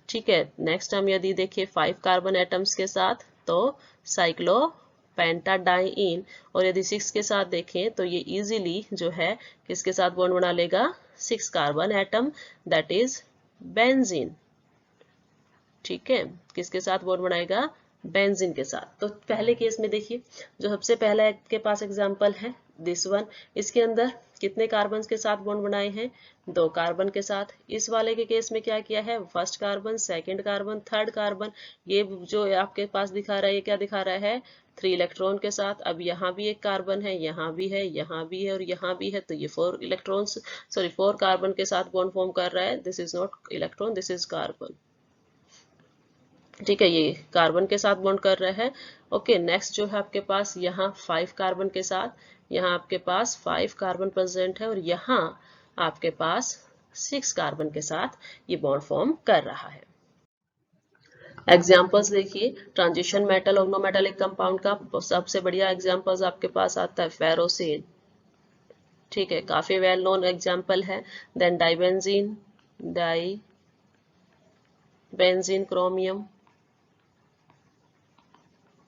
ठीक है। नेक्स्ट हम यदि देखें 5 कार्बन एटम्स के साथ तो साइक्लोपेंटाडाइन, और यदि 6 के साथ देखें तो ये इजीली जो है किसके साथ बॉन्ड बना लेगा, 6 carbon atom, that is benzene, ठीक है, किसके साथ बॉन्ड बनाएगा, बेंजीन के साथ। तो पहले केस में देखिए, जो सबसे पहला के पास एग्जांपल है दिस वन, इसके अंदर कितने कार्बन के साथ बॉन्ड बनाए हैं, 2 कार्बन के साथ। इस वाले के केस में क्या किया है, first carbon, second carbon, third carbon, ये जो आपके पास दिखा रहा है ये क्या दिखा रहा है, 3 इलेक्ट्रॉन के साथ। अब यहाँ भी एक कार्बन है, यहाँ भी है, यहाँ भी है और यहाँ भी है, तो ये 4 कार्बन के साथ बॉन्ड फॉर्म कर रहा है। This is not electron, this is carbon, ठीक है, ये कार्बन के साथ बॉन्ड कर रहा है। ओके, नेक्स्ट जो है आपके पास यहाँ 5 कार्बन के साथ, यहाँ आपके पास 5 कार्बन प्रेजेंट है और यहाँ आपके पास 6 कार्बन के साथ ये बॉन्ड फॉर्म कर रहा है। एग्जाम्पल्स देखिए, ट्रांजिशन मेटल ऑर्गेनोमेटालिक कंपाउंड का सबसे बढ़िया एग्जाम्पल्स आपके पास आता है फेरोसिन, ठीक है, काफी वेल नोन एग्जाम्पल है। देन डाइबेंजीन क्रोमियम,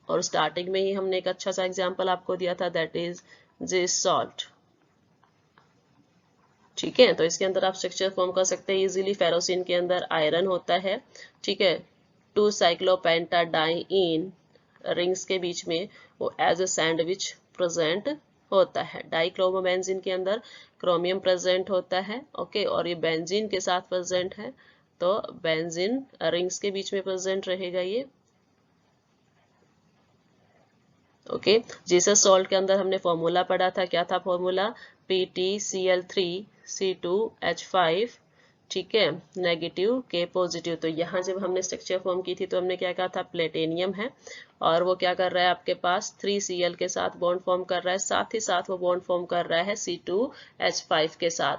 और स्टार्टिंग में ही हमने एक अच्छा सा एग्जाम्पल आपको दिया था, दैट इज जिस सॉल्ट, ठीक है। तो इसके अंदर आप स्ट्रक्चर फॉर्म कर सकते हैं इजीली। फेरोसिन के अंदर आयरन होता है, ठीक है, 2 साइक्लोपेंटाडाइन रिंग्स के बीच में वो एज अ सैंडविच प्रेजेंट होता है। डाइक्रोमोबेंजीन के अंदर क्रोमियम प्रेजेंट होता है, ओके, और ये बेंजीन के साथ प्रेजेंट है, तो बेंजीन रिंग्स के बीच में प्रेजेंट रहेगा ये, ओके। जीसस सॉल्ट के अंदर हमने फॉर्मूला पढ़ा था, क्या था फॉर्मूला, PtCl3C2H5, ठीक है, नेगेटिव K पॉजिटिव। तो यहाँ जब हमने स्ट्रक्चर फॉर्म की थी तो हमने क्या कहा था, प्लेटेनियम है और वो क्या कर रहा है आपके पास 3Cl के साथ बॉन्ड फॉर्म कर रहा है, साथ ही साथ वो बॉन्ड फॉर्म कर रहा है C2H5 के साथ,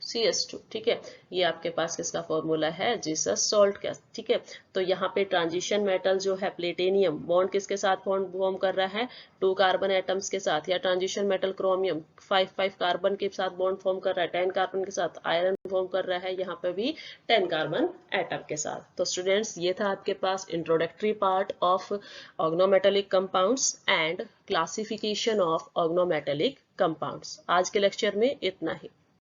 CS2, ठीक है। ये आपके पास किसका फॉर्मूला है, जीसस सॉल्ट का, ठीक है। तो यहाँ पे ट्रांजिशन मेटल जो है प्लेटेनियम, बॉन्ड किसके साथ फॉर्म कर रहा है, 2 कार्बन एटम्स के साथ, या ट्रांजिशन मेटल क्रोमियम 5 कार्बन के साथ बॉन्ड फॉर्म कर रहा है 10 कार्बन के साथ, आयरन फॉर्म कर रहा है यहाँ पे भी 10 कार्बन एटम के साथ। तो स्टूडेंट्स ये था आपके पास introductory part of organometallic compounds and classification of organometallic compounds. आज के लेक्चर में इतना ही।